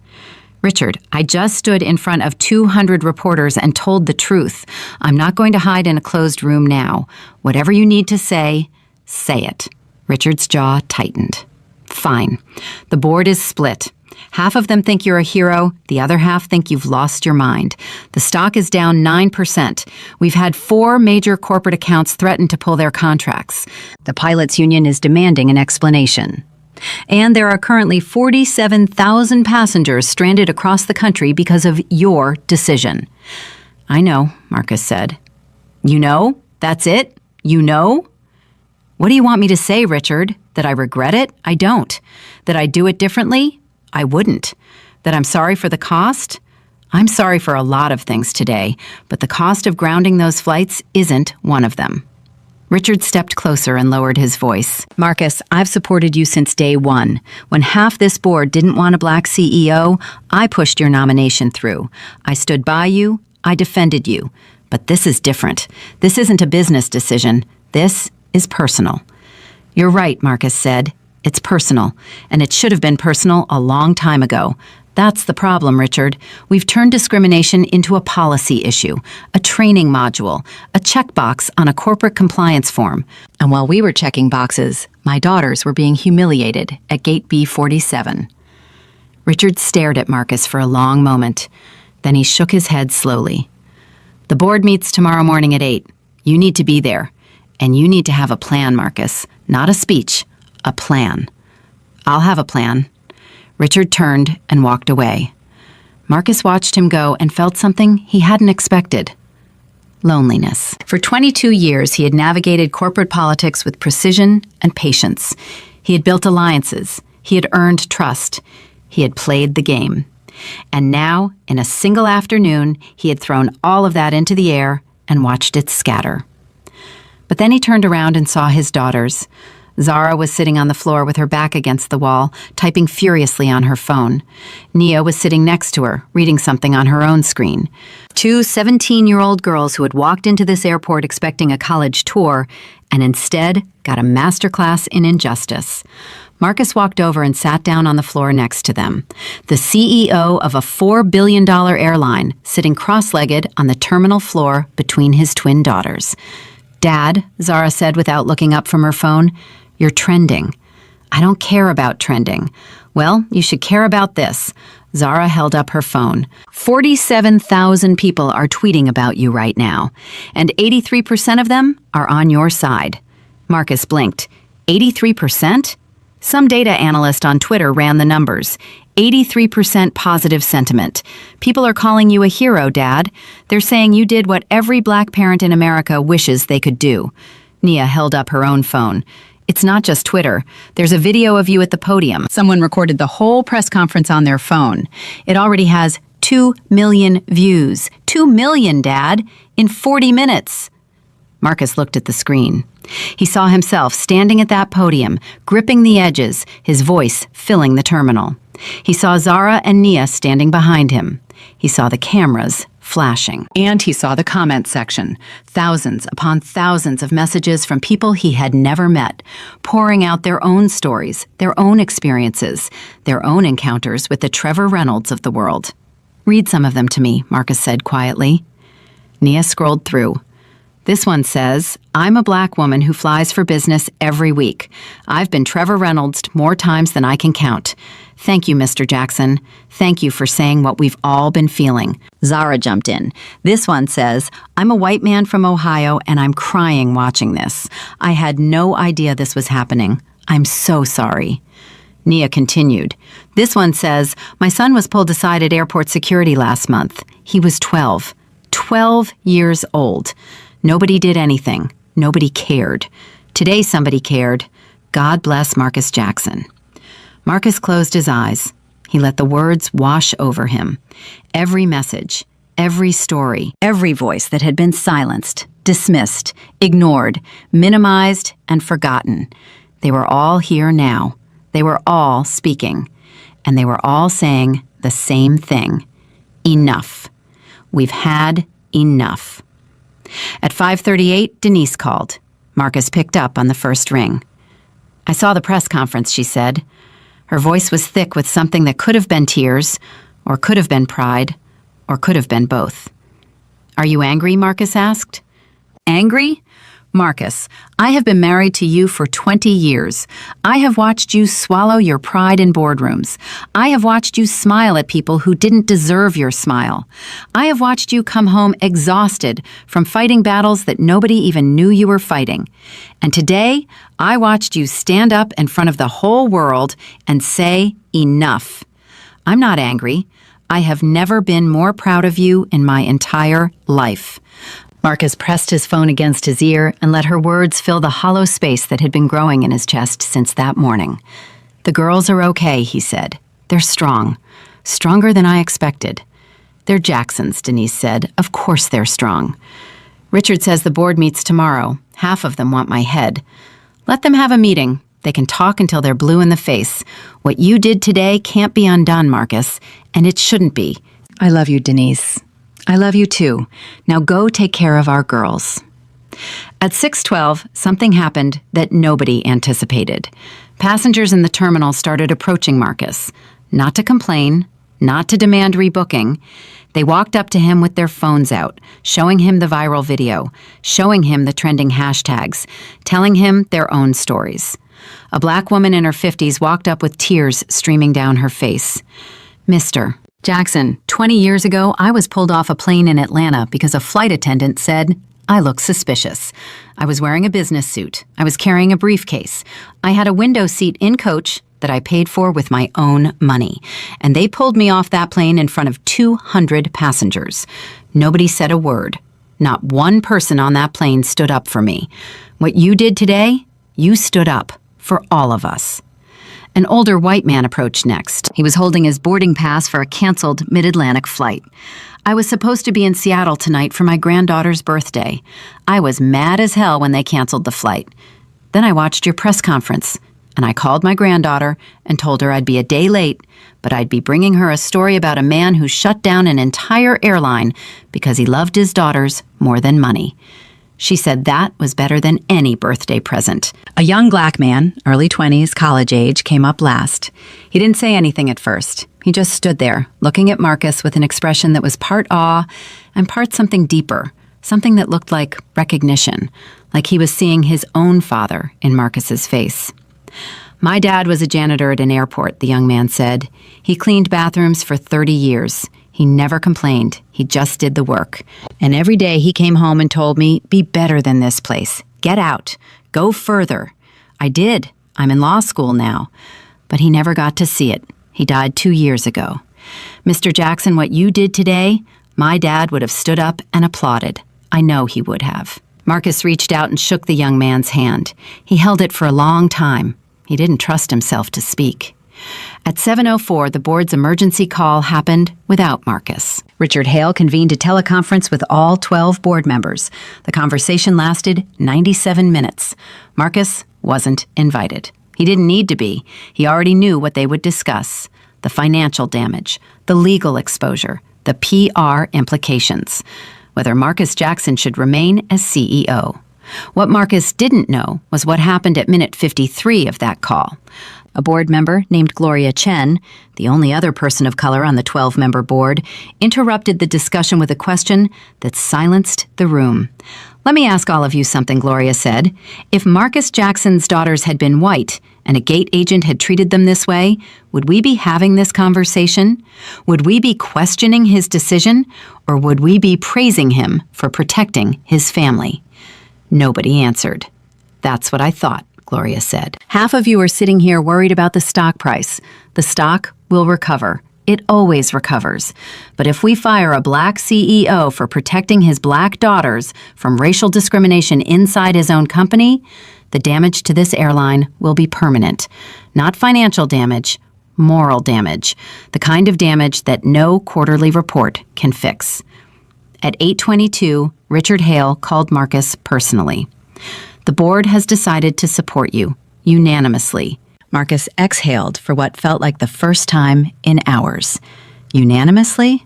Speaker 1: Richard, I just stood in front of 200 reporters and told the truth. I'm not going to hide in a closed room now. Whatever you need to say it. Richard's jaw tightened. Fine. The board is split. Half of them think you're a hero, the other half think you've lost your mind. The stock is down 9%. We've had 4 major corporate accounts threaten to pull their contracts. The pilots' union is demanding an explanation. And there are currently 47,000 passengers stranded across the country because of your decision. I know, Marcus said. You know? That's it? You know? What do you want me to say, Richard? That I regret it? I don't. That I do it differently? I wouldn't. That I'm sorry for the cost? I'm sorry for a lot of things today, but the cost of grounding those flights isn't one of them. Richard stepped closer and lowered his voice. Marcus, I've supported you since day one. When half this board didn't want a black CEO, I pushed your nomination through. I stood by you. I defended you. But this is different. This isn't a business decision. This is personal. You're right, Marcus said. It's personal. And it should have been personal a long time ago. That's the problem, Richard. We've turned discrimination into a policy issue, a training module, a checkbox on a corporate compliance form. And while we were checking boxes, my daughters were being humiliated at Gate B47. Richard stared at Marcus for a long moment. Then he shook his head slowly. The board meets tomorrow morning at 8. You need to be there. And you need to have a plan, Marcus. Not a speech, a plan. I'll have a plan. Richard turned and walked away. Marcus watched him go and felt something he hadn't expected. Loneliness. For 22 years, he had navigated corporate politics with precision and patience. He had built alliances. He had earned trust. He had played the game. And now, in a single afternoon, he had thrown all of that into the air and watched it scatter. But then he turned around and saw his daughters. Zara was sitting on the floor with her back against the wall, typing furiously on her phone. Nia was sitting next to her, reading something on her own screen. Two 17-year-old girls who had walked into this airport expecting a college tour and instead got a masterclass in injustice. Marcus walked over and sat down on the floor next to them. The CEO of a $4 billion airline sitting cross-legged on the terminal floor between his twin daughters. Dad, Zara said without looking up from her phone, you're trending. I don't care about trending. Well, you should care about this. Zara held up her phone. 47,000 people are tweeting about you right now, and 83% of them are on your side. Marcus blinked. 83%? Some data analyst on Twitter ran the numbers. 83% positive sentiment. People are calling you a hero, Dad. They're saying you did what every black parent in America wishes they could do. Nia held up her own phone. It's not just Twitter. There's a video of you at the podium. Someone recorded the whole press conference on their phone. It already has 2 million views. 2 million, Dad, in 40 minutes. Marcus looked at the screen. He saw himself standing at that podium, gripping the edges, his voice filling the terminal. He saw Zara and Nia standing behind him. He saw the cameras flashing. And he saw the comment section. Thousands upon thousands of messages from people he had never met, pouring out their own stories, their own experiences, their own encounters with the Trevor Reynolds of the world. Read some of them to me, Marcus said quietly. Nia scrolled through. This one says, I'm a black woman who flies for business every week. I've been Trevor Reynolds more times than I can count. Thank you, Mr. Jackson. Thank you for saying what we've all been feeling. Zara jumped in. This one says, I'm a white man from Ohio and I'm crying watching this. I had no idea this was happening. I'm so sorry. Nia continued. This one says, my son was pulled aside at airport security last month. He was 12. 12 years old. Nobody did anything. Nobody cared. Today somebody cared. God bless Marcus Jackson. Marcus closed his eyes. He let the words wash over him. Every message, every story, every voice that had been silenced, dismissed, ignored, minimized, and forgotten. They were all here now. They were all speaking. And they were all saying the same thing. Enough. We've had enough. At 5:38, Denise called. Marcus picked up on the first ring. I saw the press conference, she said. Her voice was thick with something that could have been tears, or could have been pride, or could have been both. Are you angry? Marcus asked. Angry? Marcus, I have been married to you for 20 years. I have watched you swallow your pride in boardrooms. I have watched you smile at people who didn't deserve your smile. I have watched you come home exhausted from fighting battles that nobody even knew you were fighting. And today, I watched you stand up in front of the whole world and say, enough. I'm not angry. I have never been more proud of you in my entire life. Marcus pressed his phone against his ear and let her words fill the hollow space that had been growing in his chest since that morning. The girls are okay, he said. They're strong. Stronger than I expected. They're Jacksons, Denise said. Of course they're strong. Richard says the board meets tomorrow. Half of them want my head. Let them have a meeting. They can talk until they're blue in the face. What you did today can't be undone, Marcus, and it shouldn't be. I love you, Denise. I love you too. Now go take care of our girls. At 6:12, something happened that nobody anticipated. Passengers in the terminal started approaching Marcus, not to complain, not to demand rebooking. They walked up to him with their phones out, showing him the viral video, showing him the trending hashtags, telling him their own stories. A black woman in her 50s walked up with tears streaming down her face. Mr. Jackson, 20 years ago, I was pulled off a plane in Atlanta because a flight attendant said I looked suspicious. I was wearing a business suit. I was carrying a briefcase. I had a window seat in coach that I paid for with my own money. And they pulled me off that plane in front of 200 passengers. Nobody said a word. Not one person on that plane stood up for me. What you did today, you stood up for all of us. An older white man approached next. He was holding his boarding pass for a canceled mid-Atlantic flight. I was supposed to be in Seattle tonight for my granddaughter's birthday. I was mad as hell when they canceled the flight. Then I watched your press conference, and I called my granddaughter and told her I'd be a day late, but I'd be bringing her a story about a man who shut down an entire airline because he loved his daughters more than money. She said that was better than any birthday present. A young black man, early 20s, college age, came up last. He didn't say anything at first. He just stood there, looking at Marcus with an expression that was part awe and part something deeper, something that looked like recognition, like he was seeing his own father in Marcus's face. My dad was a janitor at an airport, the young man said. He cleaned bathrooms for 30 years. He never complained. He just did the work. And every day he came home and told me, be better than this place. Get out. Go further. I did. I'm in law school now. But he never got to see it. He died 2 years ago. Mr. Jackson, what you did today, my dad would have stood up and applauded. I know he would have. Marcus reached out and shook the young man's hand. He held it for a long time. He didn't trust himself to speak. At 7:04, the board's emergency call happened without Marcus. Richard Hale convened a teleconference with all 12 board members. The conversation lasted 97 minutes. Marcus wasn't invited. He didn't need to be. He already knew what they would discuss: the financial damage, the legal exposure, the PR implications, whether Marcus Jackson should remain as CEO. What Marcus didn't know was what happened at minute 53 of that call. A board member named Gloria Chen, the only other person of color on the 12-member board, interrupted the discussion with a question that silenced the room. Let me ask all of you something, Gloria said. If Marcus Jackson's daughters had been white and a gate agent had treated them this way, would we be having this conversation? Would we be questioning his decision, or would we be praising him for protecting his family? Nobody answered. That's what I thought, Gloria said. Half of you are sitting here worried about the stock price. The stock will recover. It always recovers. But if we fire a black CEO for protecting his black daughters from racial discrimination inside his own company, the damage to this airline will be permanent. Not financial damage, moral damage. The kind of damage that no quarterly report can fix. At 8:22, Richard Hale called Marcus personally. The board has decided to support you, unanimously. Marcus exhaled for what felt like the first time in hours. Unanimously?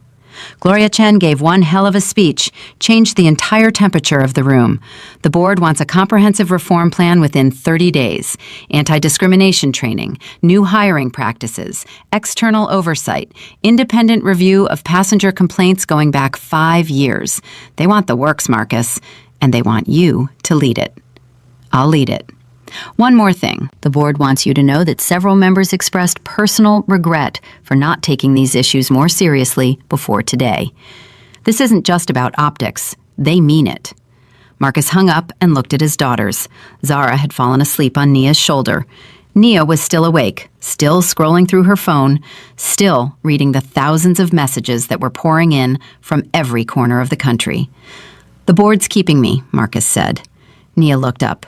Speaker 1: Gloria Chen gave one hell of a speech, changed the entire temperature of the room. The board wants a comprehensive reform plan within 30 days, anti-discrimination training, new hiring practices, external oversight, independent review of passenger complaints going back 5 years. They want the works, Marcus, and they want you to lead it. I'll lead it. One more thing. The board wants you to know that several members expressed personal regret for not taking these issues more seriously before today. This isn't just about optics. They mean it. Marcus hung up and looked at his daughters. Zara had fallen asleep on Nia's shoulder. Nia was still awake, still scrolling through her phone, still reading the thousands of messages that were pouring in from every corner of the country. The board's keeping me, Marcus said. Nia looked up.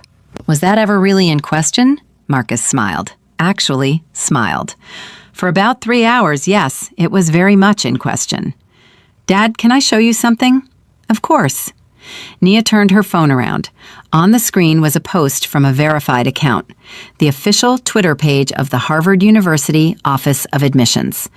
Speaker 1: Was that ever really in question? Marcus smiled. Actually, smiled. For about 3 hours, yes, it was very much in question. Dad, can I show you something? Of course. Nia turned her phone around. On the screen was a post from a verified account, the official Twitter page of the Harvard University Office of Admissions.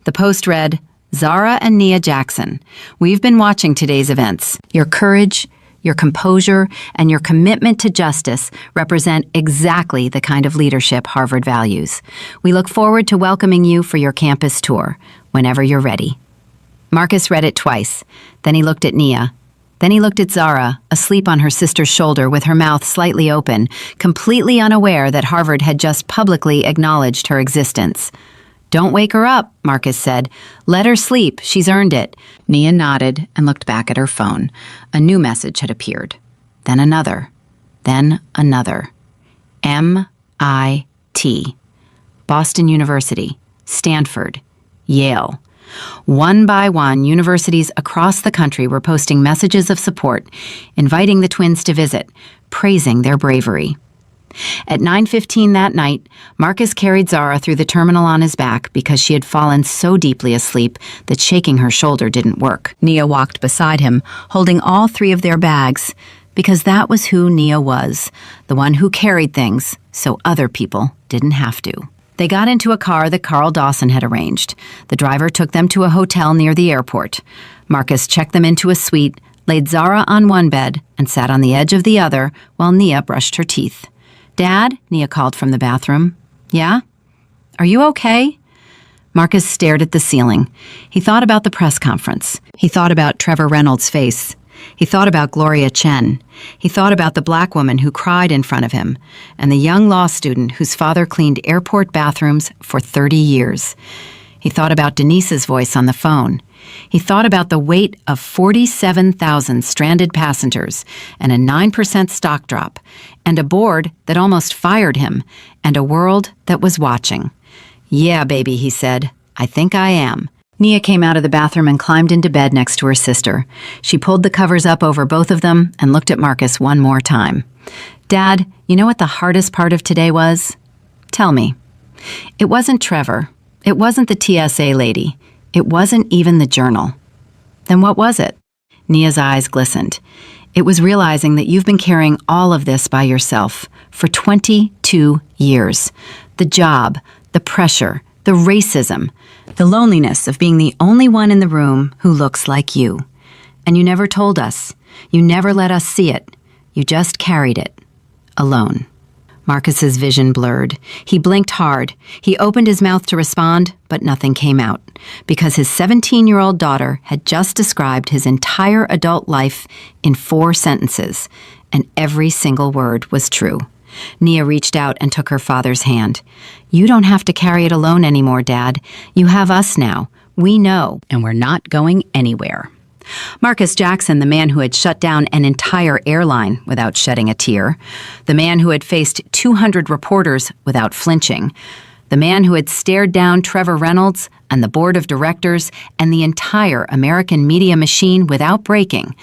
Speaker 1: The post read, "Zara and Nia Jackson, we've been watching today's events. Your courage, your composure, and your commitment to justice represent exactly the kind of leadership Harvard values. We look forward to welcoming you for your campus tour, whenever you're ready." Marcus read it twice. Then he looked at Nia. Then he looked at Zara, asleep on her sister's shoulder with her mouth slightly open, completely unaware that Harvard had just publicly acknowledged her existence. "Don't wake her up," Marcus said. "Let her sleep. She's earned it." Nia nodded and looked back at her phone. A new message had appeared. Then another. Then another. MIT. Boston University. Stanford. Yale. One by one, universities across the country were posting messages of support, inviting the twins to visit, praising their bravery. At 9:15 that night, Marcus carried Zara through the terminal on his back because she had fallen so deeply asleep that shaking her shoulder didn't work. Nia walked beside him, holding all three of their bags, because that was who Nia was, the one who carried things so other people didn't have to. They got into a car that Carl Dawson had arranged. The driver took them to a hotel near the airport. Marcus checked them into a suite, laid Zara on one bed, and sat on the edge of the other while Nia brushed her teeth. "Dad?" Nia called from the bathroom. "Yeah? Are you okay?" Marcus stared at the ceiling. He thought about the press conference. He thought about Trevor Reynolds' face. He thought about Gloria Chen. He thought about the black woman who cried in front of him, and the young law student whose father cleaned airport bathrooms for 30 years. He thought about Denise's voice on the phone. He thought about the weight of 47,000 stranded passengers and a 9% stock drop, and a board that almost fired him, and a world that was watching. "Yeah, baby," he said. "I think I am." Nia came out of the bathroom and climbed into bed next to her sister. She pulled the covers up over both of them and looked at Marcus one more time. "Dad, you know what the hardest part of today was? Tell me." It wasn't Trevor. It wasn't the TSA lady. It wasn't even the journal. Then what was it? Nia's eyes glistened. It was realizing that you've been carrying all of this by yourself for 22 years. The job, the pressure, the racism, the loneliness of being the only one in the room who looks like you. And you never told us. You never let us see it. You just carried it. Alone. Marcus's vision blurred. He blinked hard. He opened his mouth to respond, but nothing came out, because his 17-year-old daughter had just described his entire adult life in 4 sentences, and every single word was true. Nia reached out and took her father's hand. "You don't have to carry it alone anymore, Dad. You have us now. We know, and we're not going anywhere." Marcus Jackson, the man who had shut down an entire airline without shedding a tear, the man who had faced 200 reporters without flinching, the man who had stared down Trevor Reynolds and the board of directors and the entire American media machine without breaking,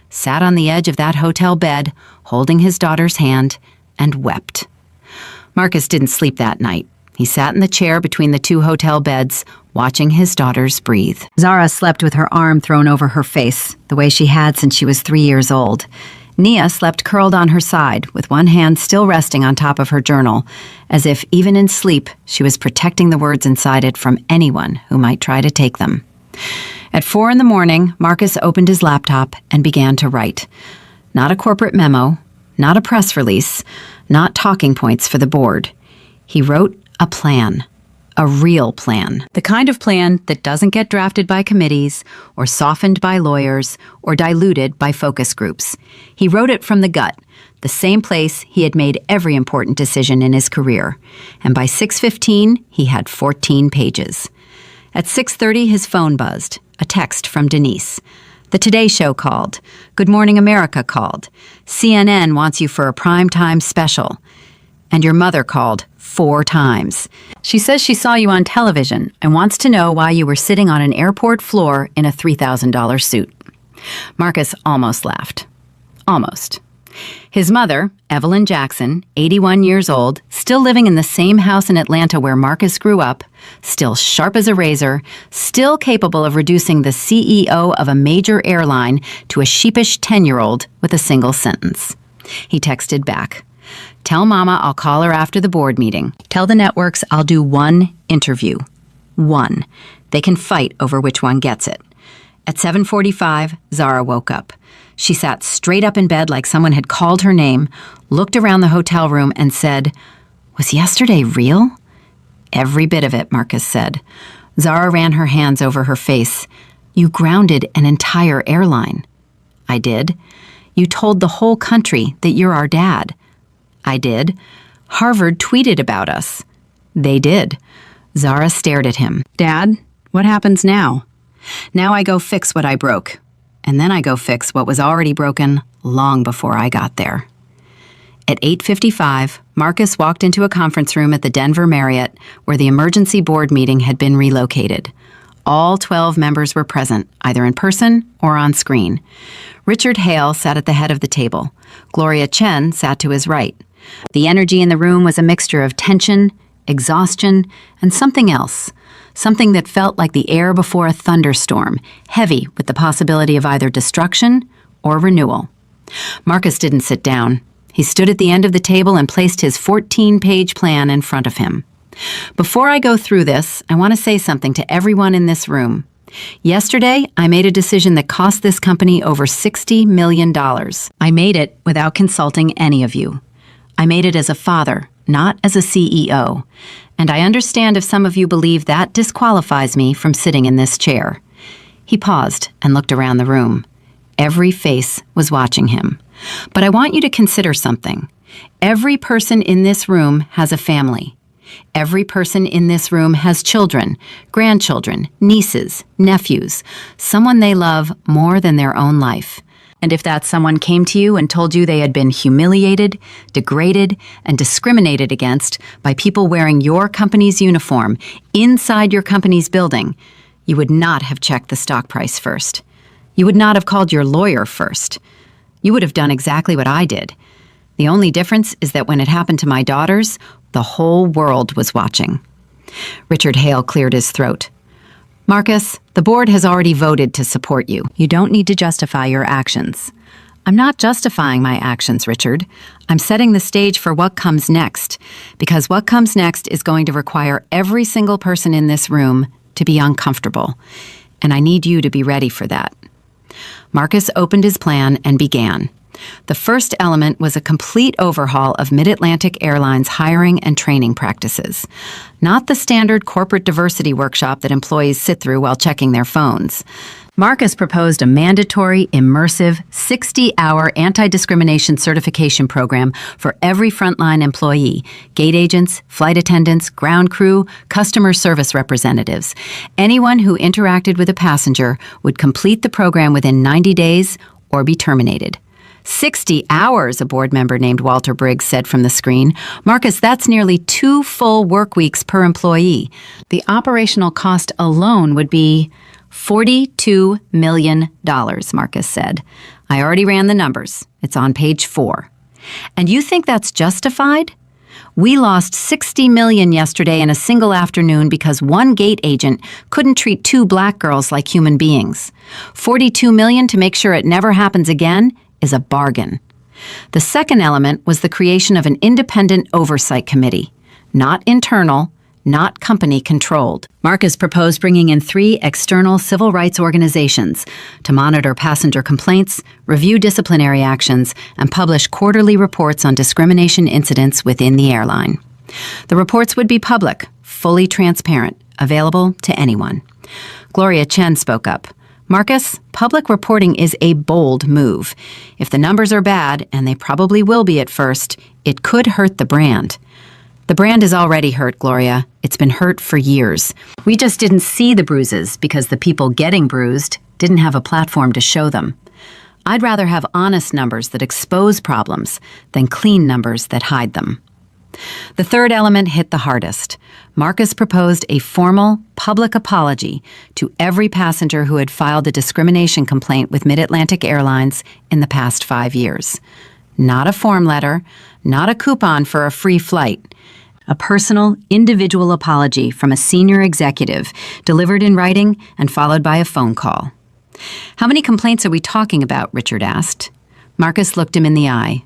Speaker 1: sat on the edge of that hotel bed, holding his daughter's hand, and wept. Marcus didn't sleep that night. He sat in the chair between the 2 hotel beds, watching his daughters breathe. Zara slept with her arm thrown over her face, the way she had since she was 3 years old. Nia slept curled on her side, with one hand still resting on top of her journal, as if, even in sleep, she was protecting the words inside it from anyone who might try to take them. At 4 in the morning, Marcus opened his laptop and began to write. Not a corporate memo, not a press release, not talking points for the board. He wrote a plan. A real plan. The kind of plan that doesn't get drafted by committees, or softened by lawyers, or diluted by focus groups. He wrote it from the gut, the same place he had made every important decision in his career. And by 6:15, he had 14 pages. At 6:30, his phone buzzed. A text from Denise. The Today Show called. Good Morning America called. CNN wants you for a primetime special. And your mother called 4 times. She says she saw you on television and wants to know why you were sitting on an airport floor in a $3,000 suit. Marcus almost laughed. Almost. His mother, Evelyn Jackson, 81 years old, still living in the same house in Atlanta where Marcus grew up, still sharp as a razor, still capable of reducing the CEO of a major airline to a sheepish 10-year-old with a single sentence. He texted back, "Tell Mama I'll call her after the board meeting. Tell the networks I'll do one interview. One. They can fight over which one gets it." At 7:45, Zara woke up. She sat straight up in bed like someone had called her name, looked around the hotel room, and said, "Was yesterday real?" "Every bit of it," Marcus said. Zara ran her hands over her face. "You grounded an entire airline." "I did." "You told the whole country that you're our dad." "I did." "Harvard tweeted about us." "They did." Zara stared at him. "Dad, what happens now?" "Now I go fix what I broke. And then I go fix what was already broken long before I got there." At 8:55, Marcus walked into a conference room at the Denver Marriott where the emergency board meeting had been relocated. All 12 members were present, either in person or on screen. Richard Hale sat at the head of the table. Gloria Chen sat to his right. The energy in the room was a mixture of tension, exhaustion, and something else. Something that felt like the air before a thunderstorm, heavy with the possibility of either destruction or renewal. Marcus didn't sit down. He stood at the end of the table and placed his 14-page plan in front of him. "Before I go through this, I want to say something to everyone in this room. Yesterday, I made a decision that cost this company over $60 million. I made it without consulting any of you. I made it as a father, not as a CEO. And I understand if some of you believe that disqualifies me from sitting in this chair." He paused and looked around the room. Every face was watching him. "But I want you to consider something. Every person in this room has a family. Every person in this room has children, grandchildren, nieces, nephews, someone they love more than their own life. And if that someone came to you and told you they had been humiliated, degraded, and discriminated against by people wearing your company's uniform inside your company's building, you would not have checked the stock price first. You would not have called your lawyer first. You would have done exactly what I did. The only difference is that when it happened to my daughters, the whole world was watching." Richard Hale cleared his throat. "Marcus, the board has already voted to support you. You don't need to justify your actions." "I'm not justifying my actions, Richard. I'm setting the stage for what comes next, because what comes next is going to require every single person in this room to be uncomfortable, and I need you to be ready for that." Marcus opened his plan and began. The first element was a complete overhaul of Mid-Atlantic Airlines' hiring and training practices. Not the standard corporate diversity workshop that employees sit through while checking their phones. Marcus proposed a mandatory, immersive, 60-hour anti-discrimination certification program for every frontline employee, gate agents, flight attendants, ground crew, customer service representatives. Anyone who interacted with a passenger would complete the program within 90 days or be terminated. 60 hours, a board member named Walter Briggs said from the screen. "Marcus, that's nearly 2 full work weeks per employee. The operational cost alone would be $42 million, Marcus said. "I already ran the numbers. It's on page 4. "And you think that's justified? We lost $60 million yesterday in a single afternoon because one gate agent couldn't treat 2 black girls like human beings. $42 million to make sure it never happens again is a bargain." The second element was the creation of an independent oversight committee. Not internal, not company-controlled. Marcus proposed bringing in 3 external civil rights organizations to monitor passenger complaints, review disciplinary actions, and publish quarterly reports on discrimination incidents within the airline. The reports would be public, fully transparent, available to anyone. Gloria Chen spoke up. "Marcus, public reporting is a bold move. If the numbers are bad, and they probably will be at first, it could hurt the brand." "The brand is already hurt, Gloria. It's been hurt for years. We just didn't see the bruises because the people getting bruised didn't have a platform to show them. I'd rather have honest numbers that expose problems than clean numbers that hide them." The third element hit the hardest. Marcus proposed a formal, public apology to every passenger who had filed a discrimination complaint with Mid-Atlantic Airlines in the past 5 years. Not a form letter, not a coupon for a free flight. A personal, individual apology from a senior executive, delivered in writing and followed by a phone call. "How many complaints are we talking about?" Richard asked. Marcus looked him in the eye.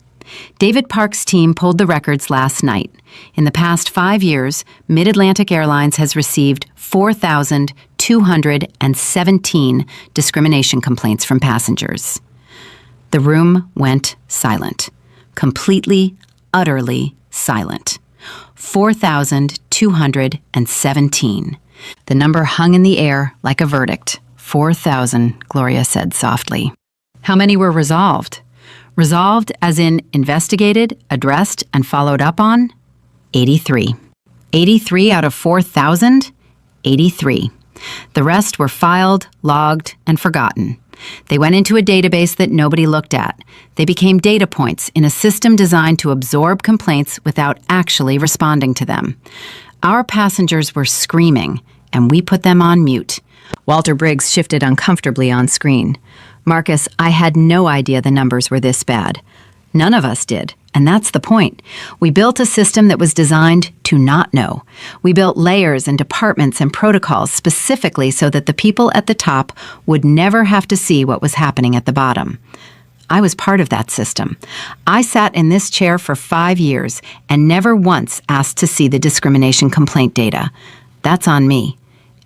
Speaker 1: David Park's team pulled the records last night. In the past 5 years, Mid-Atlantic Airlines has received 4,217 discrimination complaints from passengers. The room went silent. Completely, utterly silent. 4,217. The number hung in the air like a verdict. 4,000, Gloria said softly. How many were resolved? Resolved as in investigated, addressed, and followed up on? 83. 83 out of 4,000? 83. The rest were filed, logged, and forgotten. They went into a database that nobody looked at. They became data points in a system designed to absorb complaints without actually responding to them. Our passengers were screaming, and we put them on mute. Walter Briggs shifted uncomfortably on screen. "Marcus, I had no idea the numbers were this bad." None of us did, and that's the point. We built a system that was designed to not know. We built layers and departments and protocols specifically so that the people at the top would never have to see what was happening at the bottom. I was part of that system. I sat in this chair for 5 years and never once asked to see the discrimination complaint data. That's on me.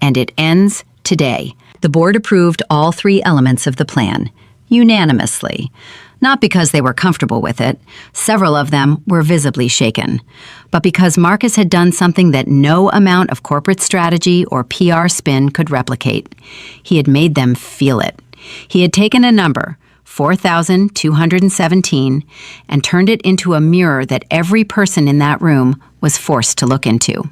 Speaker 1: And it ends today. The board approved all 3 elements of the plan, unanimously. Not because they were comfortable with it. Several of them were visibly shaken. But because Marcus had done something that no amount of corporate strategy or PR spin could replicate. He had made them feel it. He had taken a number, 4,217, and turned it into a mirror that every person in that room was forced to look into.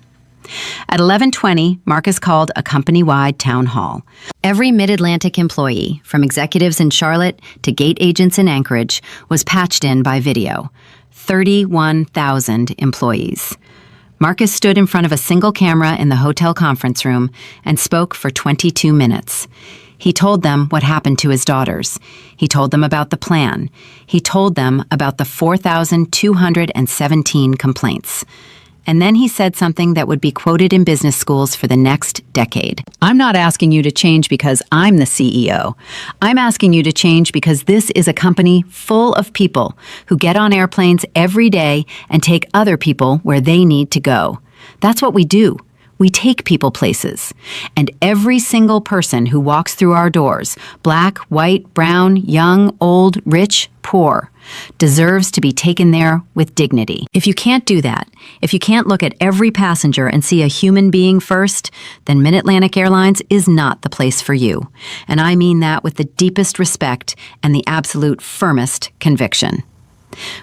Speaker 1: At 11:20, Marcus called a company-wide town hall. Every Mid-Atlantic employee, from executives in Charlotte to gate agents in Anchorage, was patched in by video. 31,000 employees. Marcus stood in front of a single camera in the hotel conference room and spoke for 22 minutes. He told them what happened to his daughters. He told them about the plan. He told them about the 4,217 complaints. And then he said something that would be quoted in business schools for the next decade. "I'm not asking you to change because I'm the CEO. I'm asking you to change because this is a company full of people who get on airplanes every day and take other people where they need to go. That's what we do. We take people places. And every single person who walks through our doors, black, white, brown, young, old, rich, poor, deserves to be taken there with dignity. If you can't do that, if you can't look at every passenger and see a human being first, then Mid-Atlantic Airlines is not the place for you. And I mean that with the deepest respect and the absolute firmest conviction."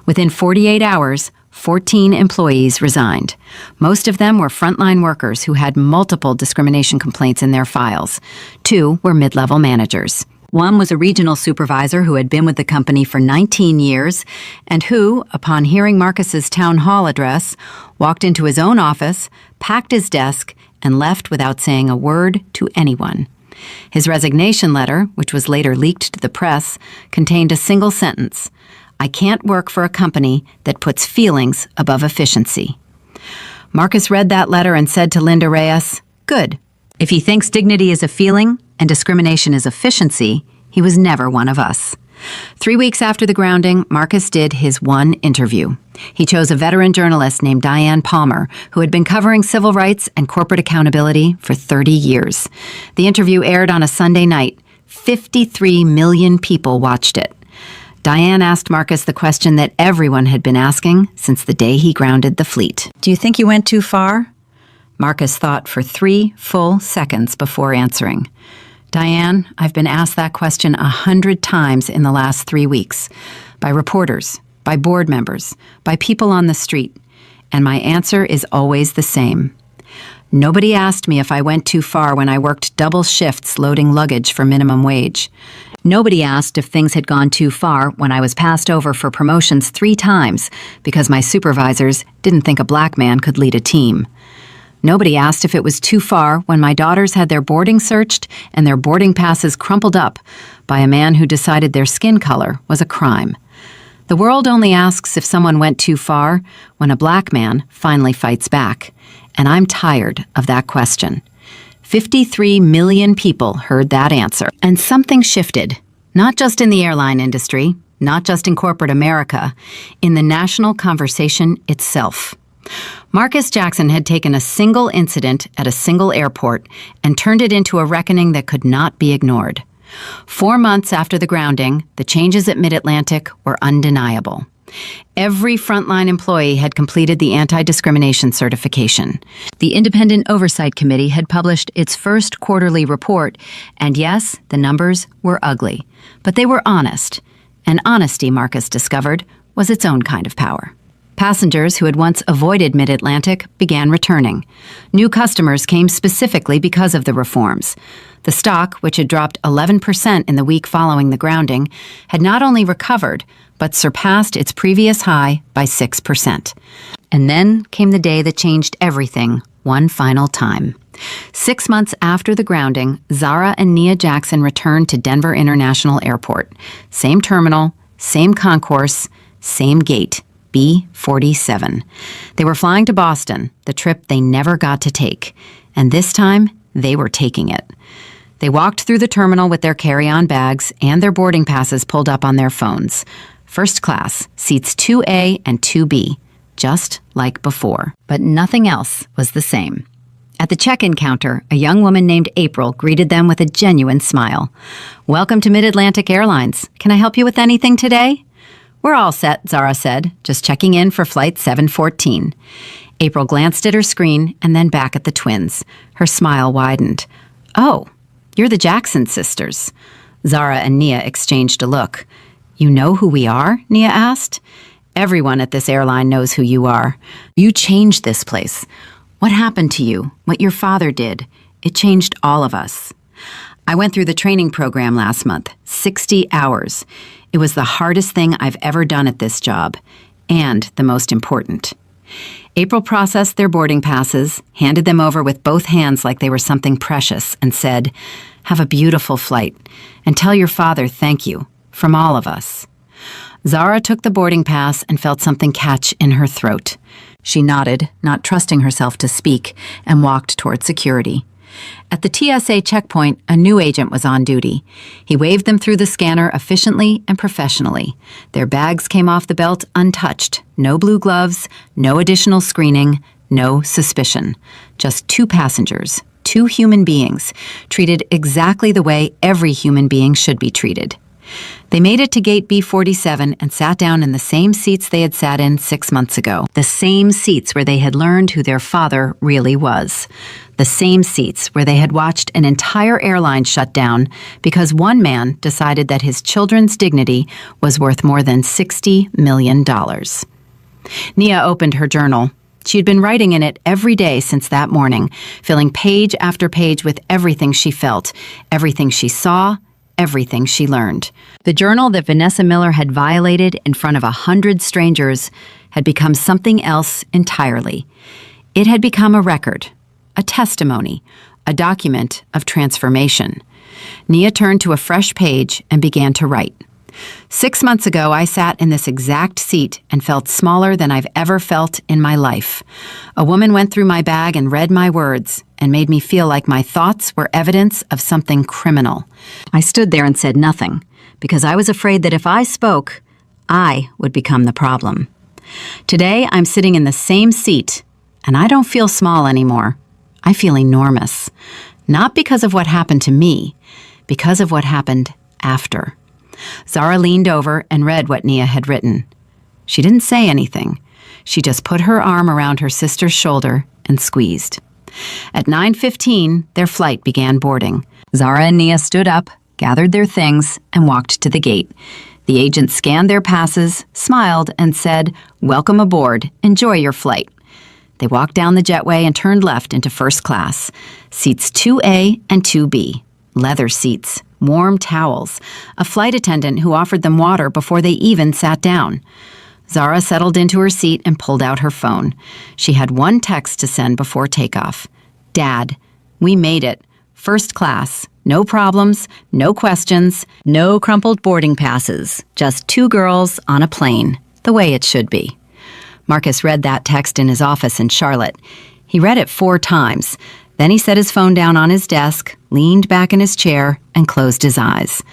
Speaker 1: Within 48 hours, 14 employees resigned. Most of them were frontline workers who had multiple discrimination complaints in their files. 2 were mid-level managers. One was a regional supervisor who had been with the company for 19 years and who, upon hearing Marcus's town hall address, walked into his own office, packed his desk, and left without saying a word to anyone. His resignation letter, which was later leaked to the press, contained a single sentence: "I can't work for a company that puts feelings above efficiency." Marcus read that letter and said to Linda Reyes, "Good. If he thinks dignity is a feeling and discrimination is efficiency, he was never one of us." 3 weeks after the grounding, Marcus did his one interview. He chose a veteran journalist named Diane Palmer, who had been covering civil rights and corporate accountability for 30 years. The interview aired on a Sunday night. 53 million people watched it. Diane asked Marcus the question that everyone had been asking since the day he grounded the fleet. "Do you think you went too far?" Marcus thought for 3 full seconds before answering. "Diane, I've been asked that question 100 times in the last 3 weeks, by reporters, by board members, by people on the street, and my answer is always the same. Nobody asked me if I went too far when I worked double shifts loading luggage for minimum wage. Nobody asked if things had gone too far when I was passed over for promotions 3 times because my supervisors didn't think a black man could lead a team. Nobody asked if it was too far when my daughters had their boarding searched and their boarding passes crumpled up by a man who decided their skin color was a crime. The world only asks if someone went too far when a black man finally fights back. And I'm tired of that question. 53 million people heard that answer. And something shifted, not just in the airline industry, not just in corporate America, in the national conversation itself. Marcus Jackson had taken a single incident at a single airport and turned it into a reckoning that could not be ignored. 4 months after the grounding, the changes at Mid-Atlantic were undeniable. Every frontline employee had completed the anti-discrimination certification. The Independent Oversight Committee had published its first quarterly report, and yes, the numbers were ugly. But they were honest. And honesty, Marcus discovered, was its own kind of power. Passengers who had once avoided Mid-Atlantic began returning. New customers came specifically because of the reforms. The stock, which had dropped 11% in the week following the grounding, had not only recovered, but surpassed its previous high by 6%. And then came the day that changed everything one final time. 6 months after the grounding, Zara and Nia Jackson returned to Denver International Airport. Same terminal, same concourse, same gate. B-47. They were flying to Boston, the trip they never got to take. And this time, they were taking it. They walked through the terminal with their carry-on bags and their boarding passes pulled up on their phones. First class, seats 2A and 2B, just like before. But nothing else was the same. At the check-in counter, a young woman named April greeted them with a genuine smile. "Welcome to Mid-Atlantic Airlines. Can I help you with anything today?" "We're all set," Zara said, "just checking in for flight 714. April glanced at her screen and then back at the twins. Her smile widened. "Oh, you're the Jackson sisters." Zara and Nia exchanged a look. "You know who we are?" Nia asked. "Everyone at this airline knows who you are. You changed this place. What happened to you? What your father did? It changed all of us." "I went through the training program last month, 60 hours. It was the hardest thing I've ever done at this job, and the most important." April processed their boarding passes, handed them over with both hands like they were something precious, and said, "Have a beautiful flight, and tell your father thank you, from all of us." Zara took the boarding pass and felt something catch in her throat. She nodded, not trusting herself to speak, and walked toward security. At the TSA checkpoint, a new agent was on duty. He waved them through the scanner efficiently and professionally. Their bags came off the belt untouched. No blue gloves, no additional screening, no suspicion. Just 2 passengers, 2 human beings, treated exactly the way every human being should be treated. They made it to gate B-47 and sat down in the same seats they had sat in 6 months ago. The same seats where they had learned who their father really was. The same seats where they had watched an entire airline shut down because one man decided that his children's dignity was worth more than $60 million. Nia opened her journal. She had been writing in it every day since that morning, filling page after page with everything she felt, everything she saw, everything she learned. The journal that Vanessa Miller had violated in front of 100 strangers had become something else entirely. It had become a record, a testimony, a document of transformation. Nia turned to a fresh page and began to write. 6 months ago, I sat in this exact seat and felt smaller than I've ever felt in my life. A woman went through my bag and read my words and made me feel like my thoughts were evidence of something criminal. I stood there and said nothing because I was afraid that if I spoke, I would become the problem. Today, I'm sitting in the same seat, and I don't feel small anymore. I feel enormous. Not because of what happened to me, because of what happened after. Zara leaned over and read what Nia had written. She didn't say anything. She just put her arm around her sister's shoulder and squeezed. At 9:15, their flight began boarding. Zara and Nia stood up, gathered their things, and walked to the gate. The agent scanned their passes, smiled, and said, "Welcome aboard. Enjoy your flight." They walked down the jetway and turned left into first class. Seats 2A and 2B. Leather seats, warm towels, a flight attendant who offered them water before they even sat down. Zara settled into her seat and pulled out her phone. She had one text to send before takeoff. "Dad, we made it. First class. no problems, no questions, no crumpled boarding passes, just two girls on a plane, the way it should be. Marcus read that text in his office in Charlotte. He read it 4 times. Then he set his phone down on his desk, leaned back in his chair, and closed his eyes.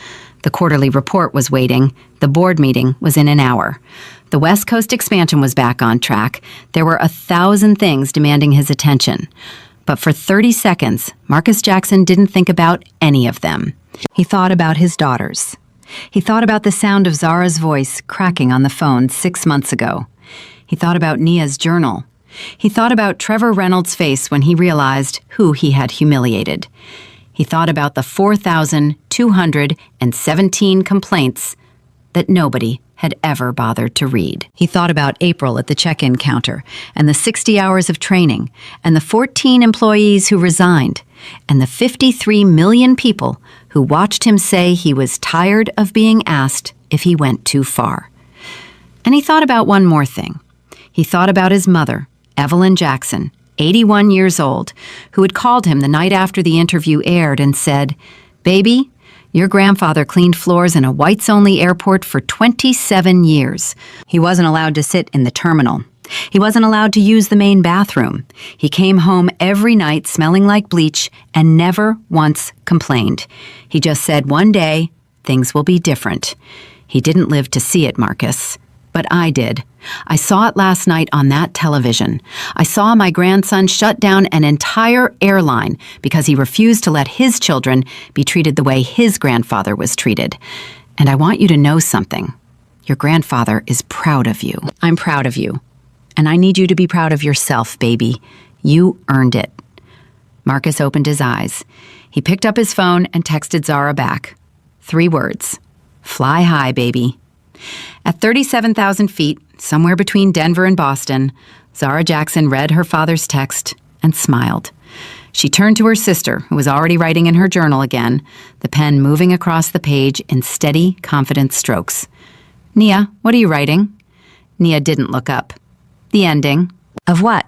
Speaker 1: The quarterly report was waiting. The board meeting was in an hour. The West Coast expansion was back on track. There were 1,000 things demanding his attention. But for 30 seconds, Marcus Jackson didn't think about any of them. He thought about his daughters. He thought about the sound of Zara's voice cracking on the phone 6 months ago. He thought about Nia's journal. He thought about Trevor Reynolds' face when he realized who he had humiliated. He thought about the 4,217 complaints that nobody had ever bothered to read. He thought about April at the check-in counter, and the 60 hours of training, and the 14 employees who resigned, and the 53 million people who watched him say he was tired of being asked if he went too far. And he thought about one more thing. He thought about his mother, Evelyn Jackson, 81 years old, who had called him the night after the interview aired and said, "Baby, your grandfather cleaned floors in a whites-only airport for 27 years. He wasn't allowed to sit in the terminal. He wasn't allowed to use the main bathroom. He came home every night smelling like bleach and never once complained. He just said one day, things will be different." He didn't live to see it, Marcus. But I did. I saw it last night on that television. I saw my grandson shut down an entire airline because he refused to let his children be treated the way his grandfather was treated. And I want you to know something. Your grandfather is proud of you. I'm proud of you. And I need you to be proud of yourself, baby. You earned it. Marcus opened his eyes. He picked up his phone and texted Zara back. 3 words. Fly high, baby. At 37,000 feet, somewhere between Denver and Boston, Zara Jackson read her father's text and smiled. She turned to her sister, who was already writing in her journal again, the pen moving across the page in steady, confident strokes. "Nia, what are you writing?" Nia didn't look up. "The ending." "Of what?"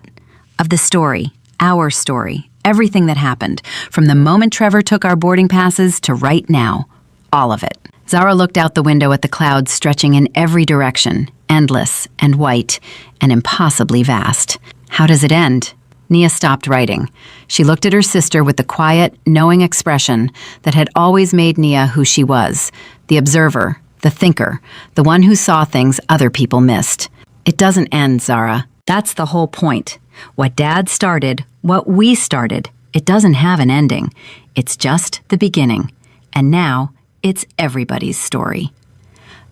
Speaker 1: "Of the story. Our story. Everything that happened. From the moment Trevor took our boarding passes to right now. All of it." Zara looked out the window at the clouds stretching in every direction, endless and white and impossibly vast. "How does it end?" Nia stopped writing. She looked at her sister with the quiet, knowing expression that had always made Nia who she was, the observer, the thinker, the one who saw things other people missed. "It doesn't end, Zara. That's the whole point. What Dad started, what we started, it doesn't have an ending. It's just the beginning. And now, it's everybody's story."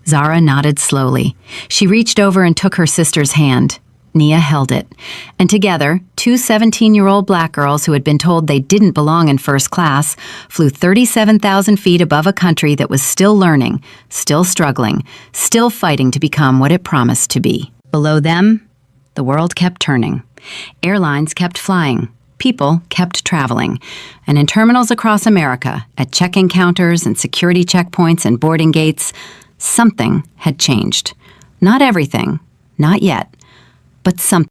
Speaker 1: Zara nodded slowly. She reached over and took her sister's hand. Nia held it. And together, 2 17-year-old black girls who had been told they didn't belong in first class flew 37,000 feet above a country that was still learning, still struggling, still fighting to become what it promised to be. Below them, the world kept turning. Airlines kept flying. People kept traveling, and in terminals across America, at check-in counters and security checkpoints and boarding gates, something had changed. Not everything, not yet, but something.